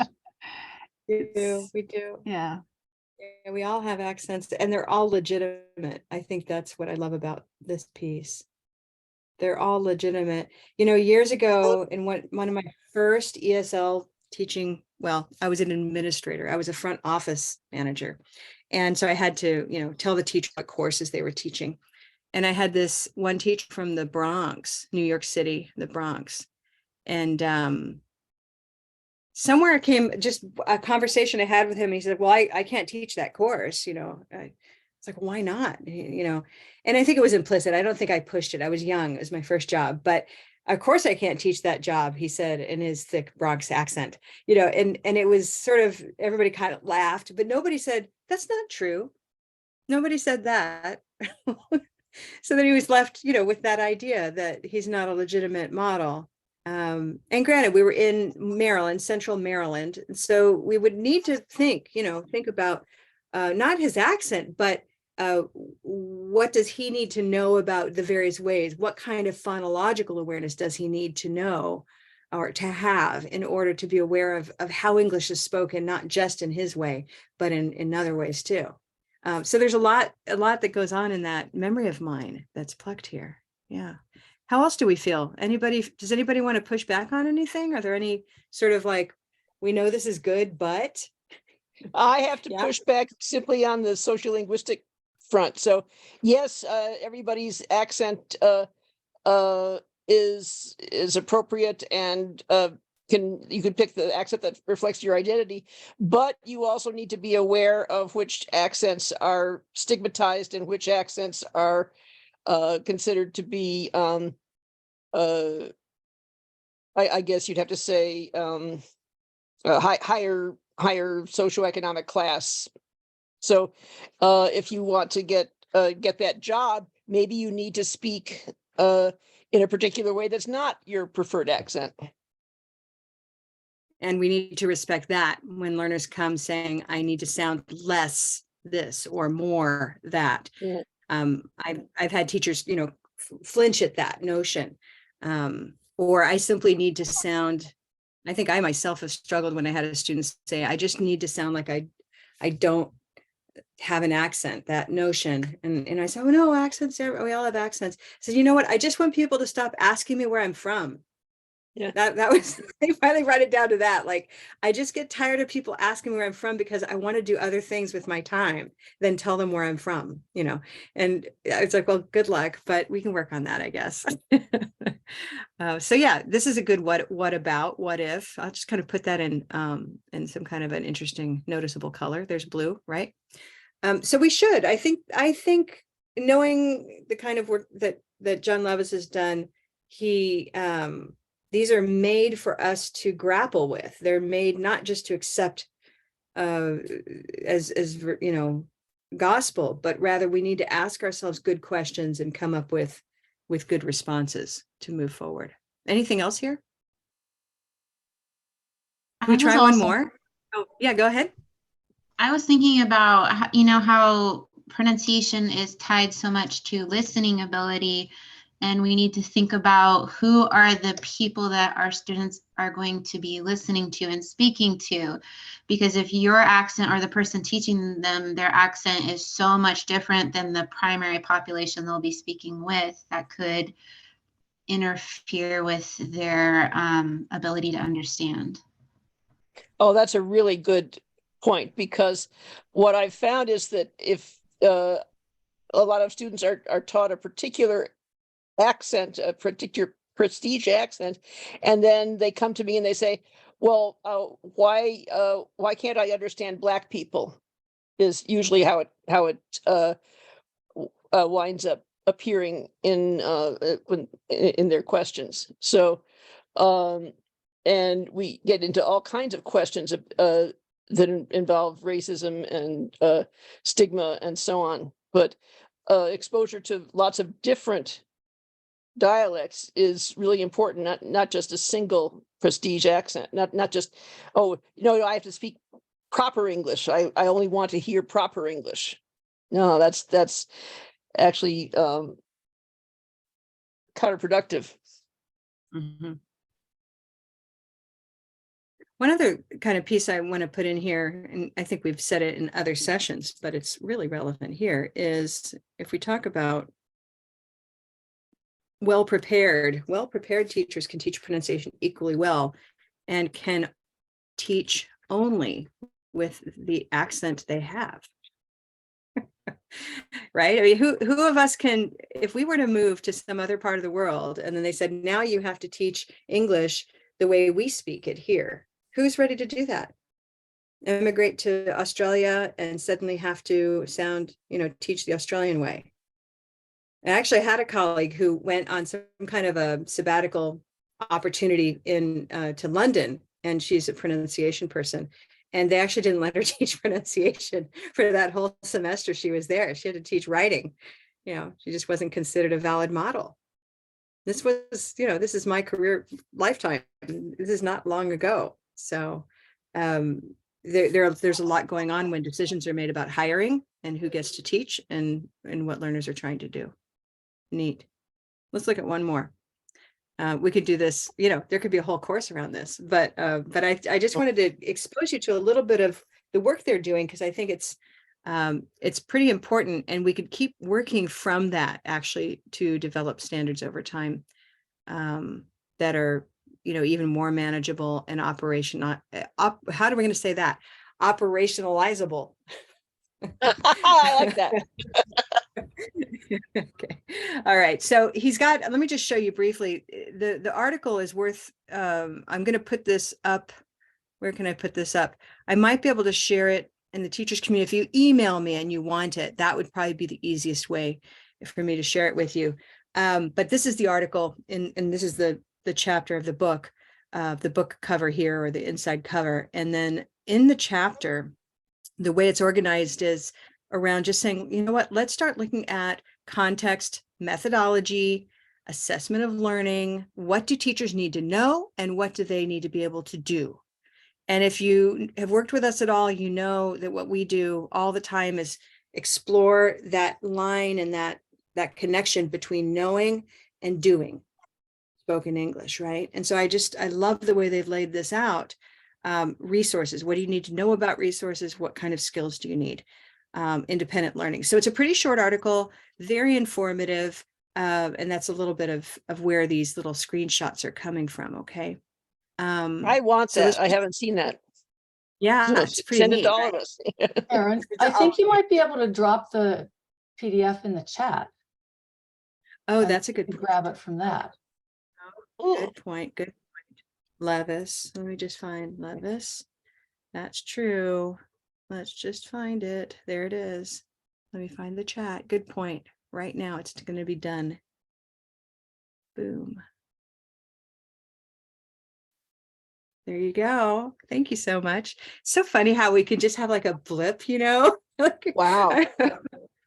We do. Yeah. Yeah, we all have accents, and they're all legitimate. I think that's what I love about this piece. They're all legitimate. Years ago, in one of my first ESL teaching, well, I was an administrator. I was a front office manager. And so I had to, tell the teacher what courses they were teaching. And I had this one teacher from the Bronx, New York City, the Bronx. And somewhere came just a conversation I had with him. He said, well, I can't teach that course, It's like, why not? And I think it was implicit. I don't think I pushed it. I was young. It was my first job, but of course I can't teach that job, he said in his thick Bronx accent, and it was sort of, everybody kind of laughed, but nobody said, that's not true. Nobody said that. So then he was left, with that idea that he's not a legitimate model. And granted, we were in Maryland, central Maryland. So we would need to think about not his accent, but what does he need to know about the various ways? What kind of phonological awareness does he need to know or to have in order to be aware of how English is spoken, not just in his way, but in other ways too. So there's a lot that goes on in that memory of mine that's plucked here. Yeah. How else do we feel? Does anybody want to push back on anything? Are there any sort of like, we know this is good, but I have to push back simply on the sociolinguistic front. So yes, everybody's accent is appropriate, and you can pick the accent that reflects your identity, but you also need to be aware of which accents are stigmatized and which accents are considered to be I guess you'd have to say higher socioeconomic class. So if you want to get that job, maybe you need to speak in a particular way that's not your preferred accent. And we need to respect that when learners come saying, I need to sound less this or more that. Yeah. I've had teachers, flinch at that notion. Or I simply need to sound, I think I myself have struggled when I had a student say, I just need to sound like I don't have an accent, that notion. And I said, oh no, accents, we all have accents. I said, you know what? I just want people to stop asking me where I'm from. Yeah. That was, I finally write it down to that. Like, I just get tired of people asking me where I'm from because I want to do other things with my time than tell them where I'm from, and it's like, well, good luck, but we can work on that, I guess. So yeah, this is a good what about, what if. I'll just kind of put that in some kind of an interesting noticeable color. There's blue, right? So we should, I think knowing the kind of work that John Levis has done, these are made for us to grapple with. They're made not just to accept as gospel, but rather we need to ask ourselves good questions and come up with good responses to move forward. Anything else here? Can we try one more? Oh, yeah, go ahead. I was thinking about, how pronunciation is tied so much to listening ability, and we need to think about who are the people that our students are going to be listening to and speaking to. Because if your accent or the person teaching them, their accent is so much different than the primary population they'll be speaking with, that could interfere with their ability to understand. Oh, that's a really good point, because what I've found is that if a lot of students are taught a particular accent, a particular prestige accent, and then they come to me and they say, well, why can't I understand Black people, is usually how it winds up appearing in their questions. So and we get into all kinds of questions that involve racism and stigma and so on. But exposure to lots of different dialects is really important, not just a single prestige accent, not just, I have to speak proper English. I only want to hear proper English. No, that's actually counterproductive. Mm-hmm. One other kind of piece I want to put in here, and I think we've said it in other sessions, but it's really relevant here, is if we talk about well-prepared teachers can teach pronunciation equally well and can teach only with the accent they have. Right? I mean, who of us can, if we were to move to some other part of the world and then they said, now you have to teach English the way we speak it here, who's ready to do that? Immigrate to Australia and suddenly have to teach the Australian way. I actually had a colleague who went on some kind of a sabbatical opportunity to London, and she's a pronunciation person. And they actually didn't let her teach pronunciation for that whole semester she was there. She had to teach writing. She just wasn't considered a valid model. This was, this is my career lifetime. This is not long ago. So there's a lot going on when decisions are made about hiring and who gets to teach and what learners are trying to do. Neat. Let's look at one more. We could do this, there could be a whole course around this, but I just wanted to expose you to a little bit of the work they're doing, because I think it's pretty important, and we could keep working from that actually to develop standards over time that are, even more manageable and operational. How are we going to say that? Operationalizable. I like that. Okay. All right. So let me just show you briefly. The article is worth, I'm going to put this up. Where can I put this up? I might be able to share it in the teachers community. If you email me and you want it, that would probably be the easiest way for me to share it with you. But this is the article, and this is the chapter of the book cover here, or the inside cover. And then in the chapter, the way it's organized is around just saying, let's start looking at context, methodology, assessment of learning. What do teachers need to know, and what do they need to be able to do? And if you have worked with us at all, you know that what we do all the time is explore that line and that connection between knowing and doing spoken English, right? And so I love the way they've laid this out. Resources, what do you need to know about resources? What kind of skills do you need? Independent learning. So it's a pretty short article, very informative. And that's a little bit of where these little screenshots are coming from, okay? I want so that. I haven't seen that. Yeah, So it's pretty send it neat, to all right? of us. Aaron, I think you might be able to drop the PDF in the chat. Oh, and that's a good you point. grab it from that. Good point. Good point. Levis. Let me just find Levis. That's true. Let's just find it. There it is. Let me find the chat. Good point. Right now, it's going to be done. Boom. There you go. Thank you so much. So funny how we can just have like a blip, you know? Wow.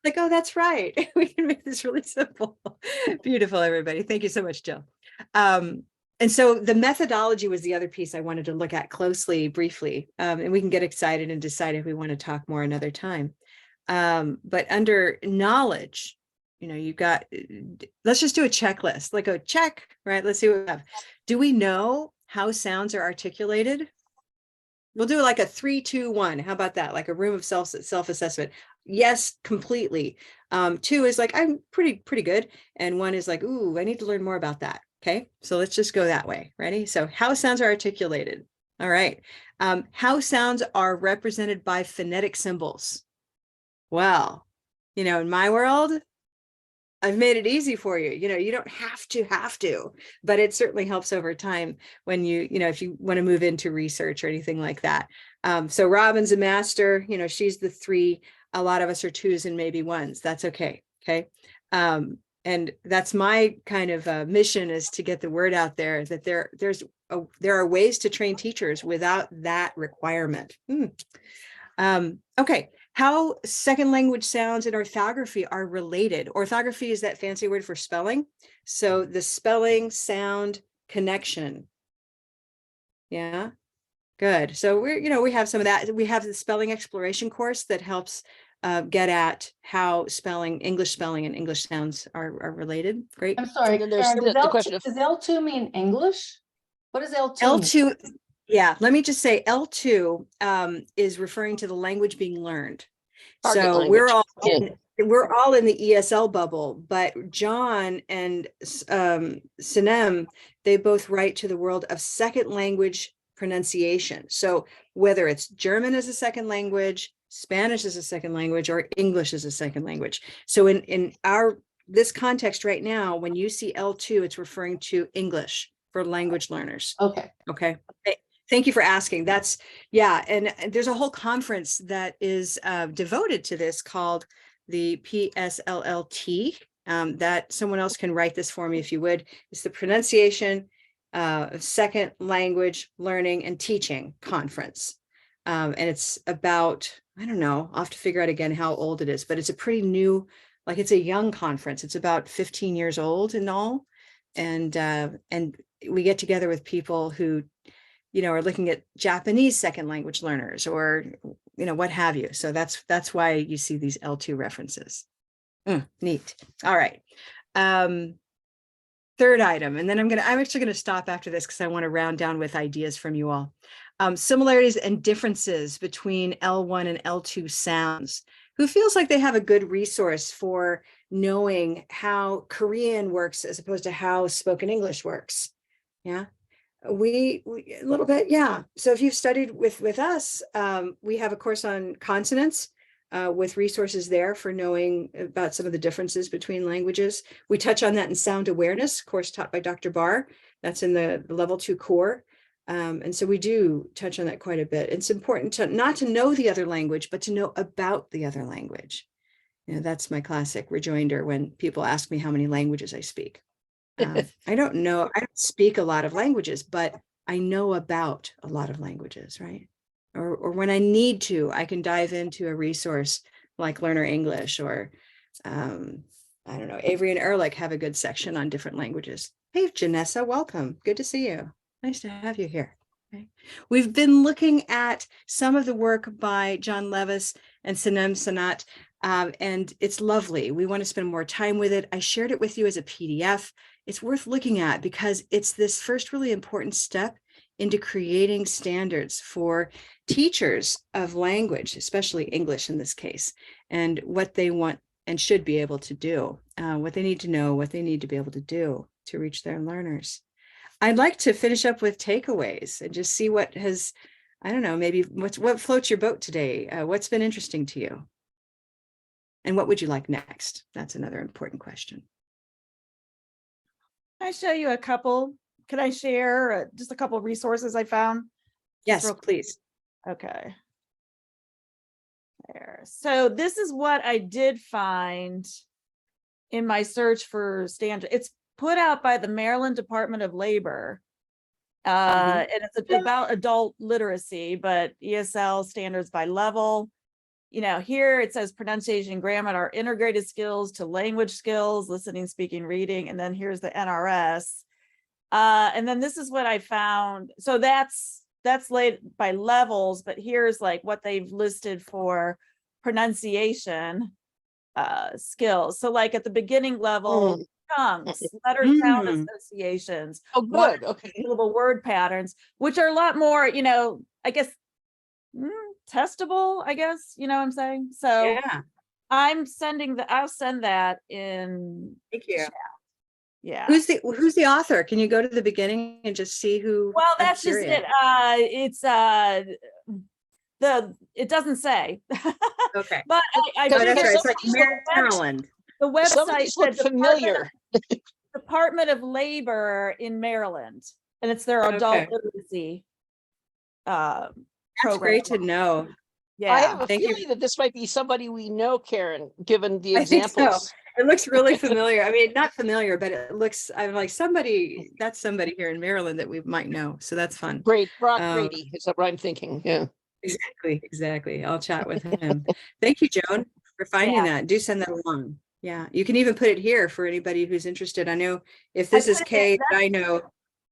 Like, oh, that's right. We can make this really simple. Beautiful, everybody. Thank you so much, Jill. And so the methodology was the other piece I wanted to look at closely, briefly, and we can get excited and decide if we want to talk more another time. But under knowledge, you know, you've got, let's just do a checklist, like a check, right? Let's see what we have. Do we know how sounds are articulated? We'll do like a 3, 2, 1. How about that? Like a room of self-assessment. Yes, completely. 2 is like, I'm pretty good. And 1 is like, ooh, I need to learn more about that. Okay, so let's just go that way. Ready? So how sounds are articulated. All right. How sounds are represented by phonetic symbols. Well, you know, in my world, I've made it easy for you. You know, you don't have to, but it certainly helps over time when you know, if you want to move into research or anything like that. So Robin's a master, you know, she's the 3. A lot of us are 2s and maybe 1s. That's okay. Okay. And that's my kind of mission, is to get the word out there that there are ways to train teachers without that requirement. Okay. How second language sounds and orthography are related. Orthography is that fancy word for spelling. So the spelling sound connection. Yeah, good. So we have some of that. We have the spelling exploration course that helps get at how English spelling and English sounds are related. Great. I'm sorry, And then there's Aaron, the question of does L2 mean English? What does L2 mean? L2, yeah, let me just say L2 is referring to the language being learned. target So language. we're all in the ESL bubble, but John and Sinem, they both write to the world of second language pronunciation. So whether it's German as a second language, Spanish as a second language, or English as a second language. So in this context right now, when you see L2, it's referring to English for language learners. Okay. Okay. Thank you for asking. That's, yeah. And there's a whole conference that is devoted to this called the PSLLT. That someone else can write this for me if you would. It's the Pronunciation of Second Language Learning and Teaching Conference. And it's about, I don't know, I'll have to figure out again how old it is, but it's a pretty new, like it's a young conference. It's about 15 years old in all. And we get together with people who, you know, are looking at Japanese second language learners, or, you know, what have you. So that's why you see these L2 references. Neat. All right. Third item, and then I'm actually going to stop after this because I want to round down with ideas from you all. Similarities and differences between L1 and L2 sounds. Who feels like they have a good resource for knowing how Korean works as opposed to how spoken English works? Yeah. We a little bit, yeah. So if you've studied with us, we have a course on consonants with resources there for knowing about some of the differences between languages. We touch on that in sound awareness, course taught by Dr. Barr. That's in the level 2 core. And so we do touch on that quite a bit. It's important to not to know the other language, but to know about the other language. You know, that's my classic rejoinder when people ask me how many languages I speak. I don't know. I don't speak a lot of languages, but I know about a lot of languages, right? Or when I need to, I can dive into a resource like Learner English, or I don't know, Avery and Ehrlich have a good section on different languages. Hey, Janessa, welcome. Good to see you. Nice to have you here. Okay. We've been looking at some of the work by John Levis and Sanem Sanat, and it's lovely. We want to spend more time with it. I shared it with you as a PDF. It's worth looking at because it's this first really important step into creating standards for teachers of language, especially English in this case, and what they want and should be able to do, what they need to know, what they need to be able to do to reach their learners. I'd like to finish up with takeaways and just see what has, I don't know, maybe what floats your boat today. What's been interesting to you? And what would you like next? That's another important question. Can I show you a couple? Can I share just a couple of resources I found? Yes, please. Okay. There. So this is what I did find in my search for standard. It's put out by the Maryland Department of Labor. And it's about adult literacy, but ESL standards by level. You know, here it says pronunciation and grammar are integrated skills to language skills, listening, speaking, reading. And then here's the NRS. And then this is what I found. So that's laid by levels, but here's like what they've listed for pronunciation skills. So like at the beginning level, tongues, letter sound associations. Oh, good. Okay. Syllable word patterns, which are a lot more, you know, I guess, testable, I guess, you know what I'm saying? So Yeah. I'll send that in. Thank you. chat. Yeah. Who's the author? Can you go to the beginning and just see who? Well, I'm that's just curious. it. It doesn't say. Okay. But I Because figured That's right. It's like somebody's Maryland. the website Somebody's look said familiar. Department of Labor in Maryland, and it's their adult Okay. literacy That's program. great to know. Yeah. I have a Thank you. feeling that this might be somebody we know, Karen, given the I think so. examples. It looks really familiar. I mean, not familiar, but it looks, I'm like that's somebody here in Maryland that we might know. So that's fun. Great, Brock Um, Grady is what I'm thinking. Yeah. Exactly. I'll chat with him. Thank you, Joan, for finding that. Do send that along. Yeah, you can even put it here for anybody who's interested. I know if this is put it Kay, in- I know.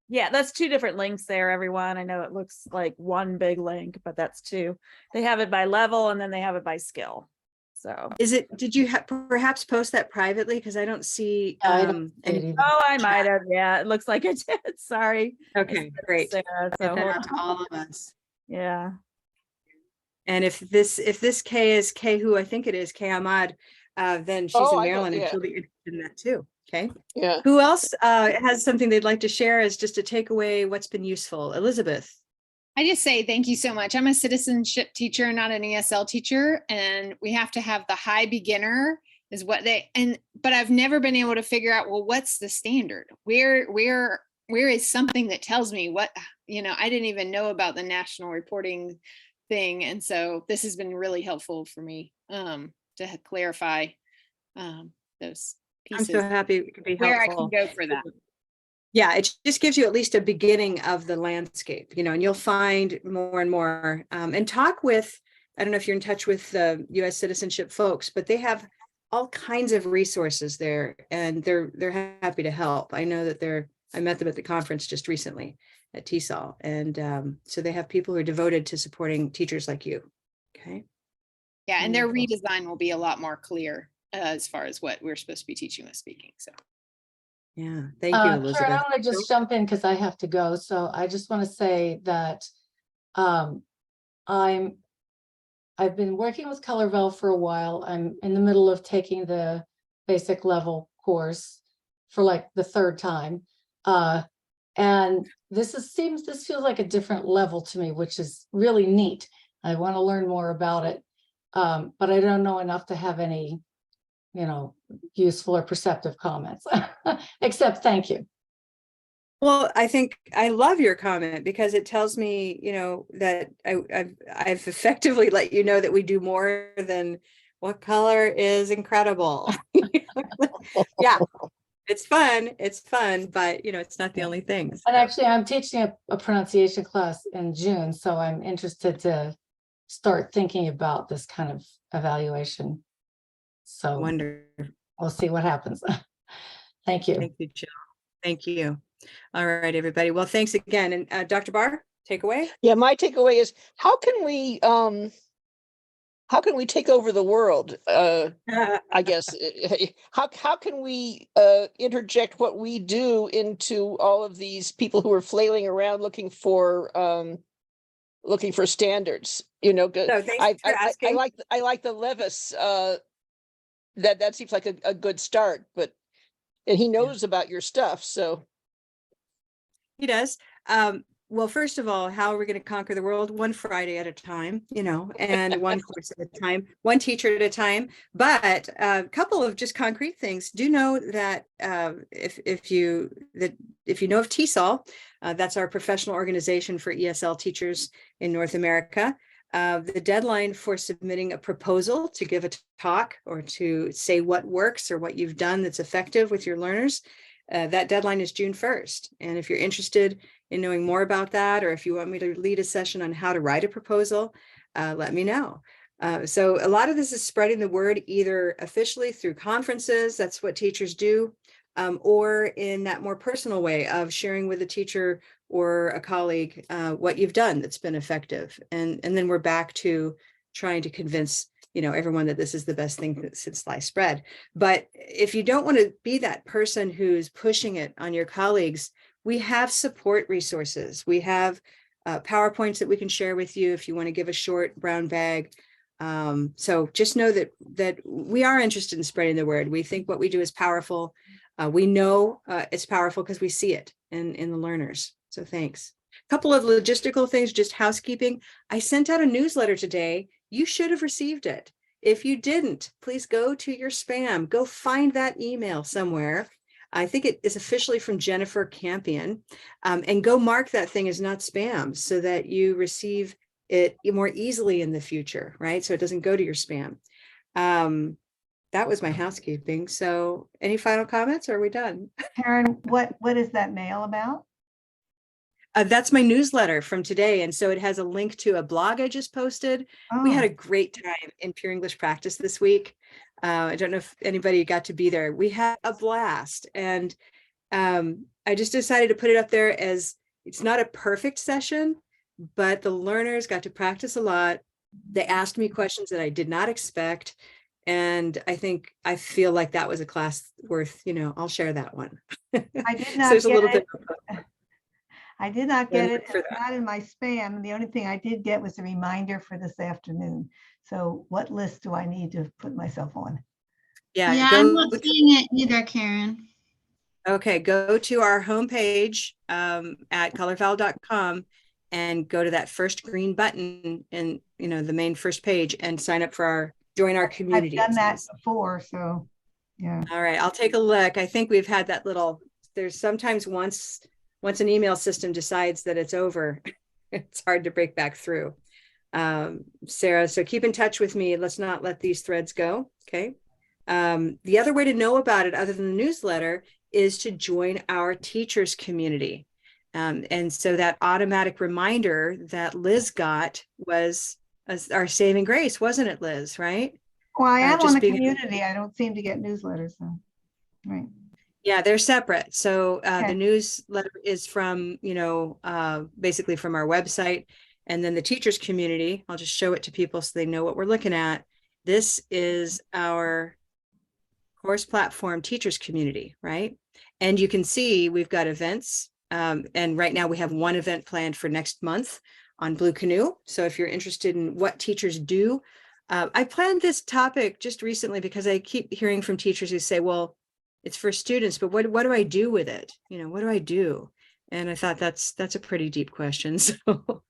Yeah, that's two different links there, everyone. I know it looks like one big link, but that's two. They have it by level and then they have it by skill. So Did you perhaps post that privately? Because I don't see Yeah, I don't see it any. either. oh, I might have. Yeah, it looks like I did. Sorry. Okay, great. Sarah, Get so that hold out to on. all of us. Yeah. And if this Kay is Kay, who I think it is, Kay Ahmad, then she's in I know, Maryland and yeah. she'll be interested in that too. Okay. Yeah. Who else has something they'd like to share as just a takeaway? What's been useful? Elizabeth. I just say thank you so much. I'm a citizenship teacher, not an ESL teacher, and we have to have the high beginner is what but I've never been able to figure out, well, what's the standard? Where is something that tells me what, I didn't even know about the national reporting thing. And so this has been really helpful for me to clarify those pieces. I'm so happy it could be where helpful. I can go for that. Yeah, it just gives you at least a beginning of the landscape, and you'll find more and more and talk with, I don't know if you're in touch with the US citizenship folks, but they have all kinds of resources there and they're happy to help. I know that I met them at the conference just recently at TESOL. And so they have people who are devoted to supporting teachers like you. Okay. Yeah, and their Wonderful. redesign will be a lot more clear as far as what we're supposed to be teaching with speaking. So yeah, thank you, Elizabeth. Karen, I want to just jump in because I have to go. So I just want to say that I've been working with Color Vowel for a while. I'm in the middle of taking the basic level course for like the third time. And this feels like a different level to me, which is really neat. I want to learn more about it. But I don't know enough to have any, useful or perceptive comments, except thank you. Well, I think I love your comment because it tells me, that I've effectively let you know that we do more than what color is incredible. Yeah, it's fun, but it's not the only thing. And actually, I'm teaching a pronunciation class in June, so I'm interested to start thinking about this kind of evaluation. So Wonderful. we'll see what happens. Thank you. Thank you, Jill. Thank you. All right, everybody. Well, thanks again. And Dr. Barr, takeaway? Yeah, my takeaway is how can we take over the world? I guess how can we interject what we do into all of these people who are flailing around looking for standards? You know, No, thanks I for asking. I like the Levis. That seems like a good start, and he knows about your stuff, so. He does. Well, first of all, how are we going to conquer the world? One Friday at a time, you know, and one course at a time, one teacher at a time. But a couple of just concrete things. Do know that if you know of TESOL, that's our professional organization for ESL teachers in North America. The deadline for submitting a proposal to give a talk or to say what works or what you've done that's effective with your learners, that deadline is June 1st. And if you're interested in knowing more about that, or if you want me to lead a session on how to write a proposal, let me know. So a lot of this is spreading the word either officially through conferences, that's what teachers do, or in that more personal way of sharing with a teacher or a colleague what you've done that's been effective. And then we're back to trying to convince everyone that this is the best thing since sliced bread. But if you don't want to be that person who's pushing it on your colleagues, we have support resources. We have PowerPoints that we can share with you if you want to give a short brown bag. So just know that we are interested in spreading the word. We think what we do is powerful. We know it's powerful because we see it in the learners. So thanks. A couple of logistical things, just housekeeping. I sent out a newsletter today. You should have received it. If you didn't, please go to your spam. Go find that email somewhere. I think it is officially from Jennifer Campion, and go mark that thing as not spam so that you receive it more easily in the future, right? So it doesn't go to your spam. That was my housekeeping. So any final comments, or are we done? Karen, what is that mail about? That's my newsletter from today. And so it has a link to a blog I just posted. We had a great time in Pure English Practice this week. I don't know if anybody got to be there. We had a blast. And I just decided to put it up there as it's not a perfect session, but the learners got to practice a lot. They asked me questions that I did not expect. And I feel like that was a class worth, I'll share that one. I did So not there's a little get bit. I did not get it. for It's that. not in my spam. The only thing I did get was a reminder for this afternoon. So what list do I need to put myself on? Yeah, I'm not seeing it either, Karen. Okay, go to our homepage at colorvowel.com and go to that first green button in the main first page and sign up for join our community. I've done that before, so yeah. All right, I'll take a look. I think we've had that there's sometimes once an email system decides that it's over, it's hard to break back through. Sarah, so keep in touch with me. Let's not let these threads go, okay? The other way to know about it, other than the newsletter, is to join our teachers community. And so that automatic reminder that Liz got was our saving grace, wasn't it, Liz, right? Well, I am on the community. I don't seem to get newsletters, so, right. Yeah, they're separate. So the newsletter is from, basically from our website. And then the teachers community, I'll just show it to people so they know what we're looking at. This is our course platform teachers community, right? And you can see we've got events. And right now we have one event planned for next month on Blue Canoe. So if you're interested in what teachers do, I planned this topic just recently because I keep hearing from teachers who say, well, it's for students, but what do I do with it? What do I do? And I thought that's a pretty deep question. So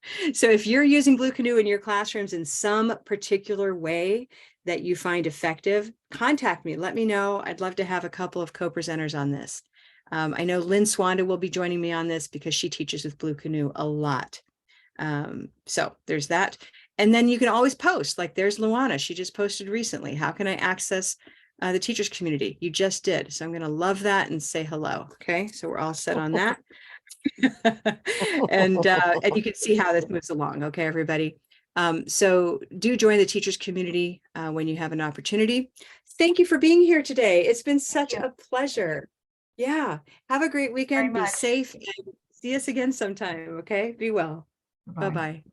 if you're using Blue Canoe in your classrooms in some particular way that you find effective, contact me. Let me know. I'd love to have a couple of co-presenters on this. I know Lynn Swanda will be joining me on this because she teaches with Blue Canoe a lot. So there's that. And then you can always post, like there's Luana. She just posted recently. How can I access the teachers community? You just did. So I'm going to love that and say hello. Okay. So we're all set on that. And you can see how this moves along. Okay, everybody. So do join the teachers community when you have an opportunity. Thank you for being here today. It's been such a pleasure. Yeah. Have a great weekend. Be safe and see us again sometime. Okay. Be well. Bye-bye.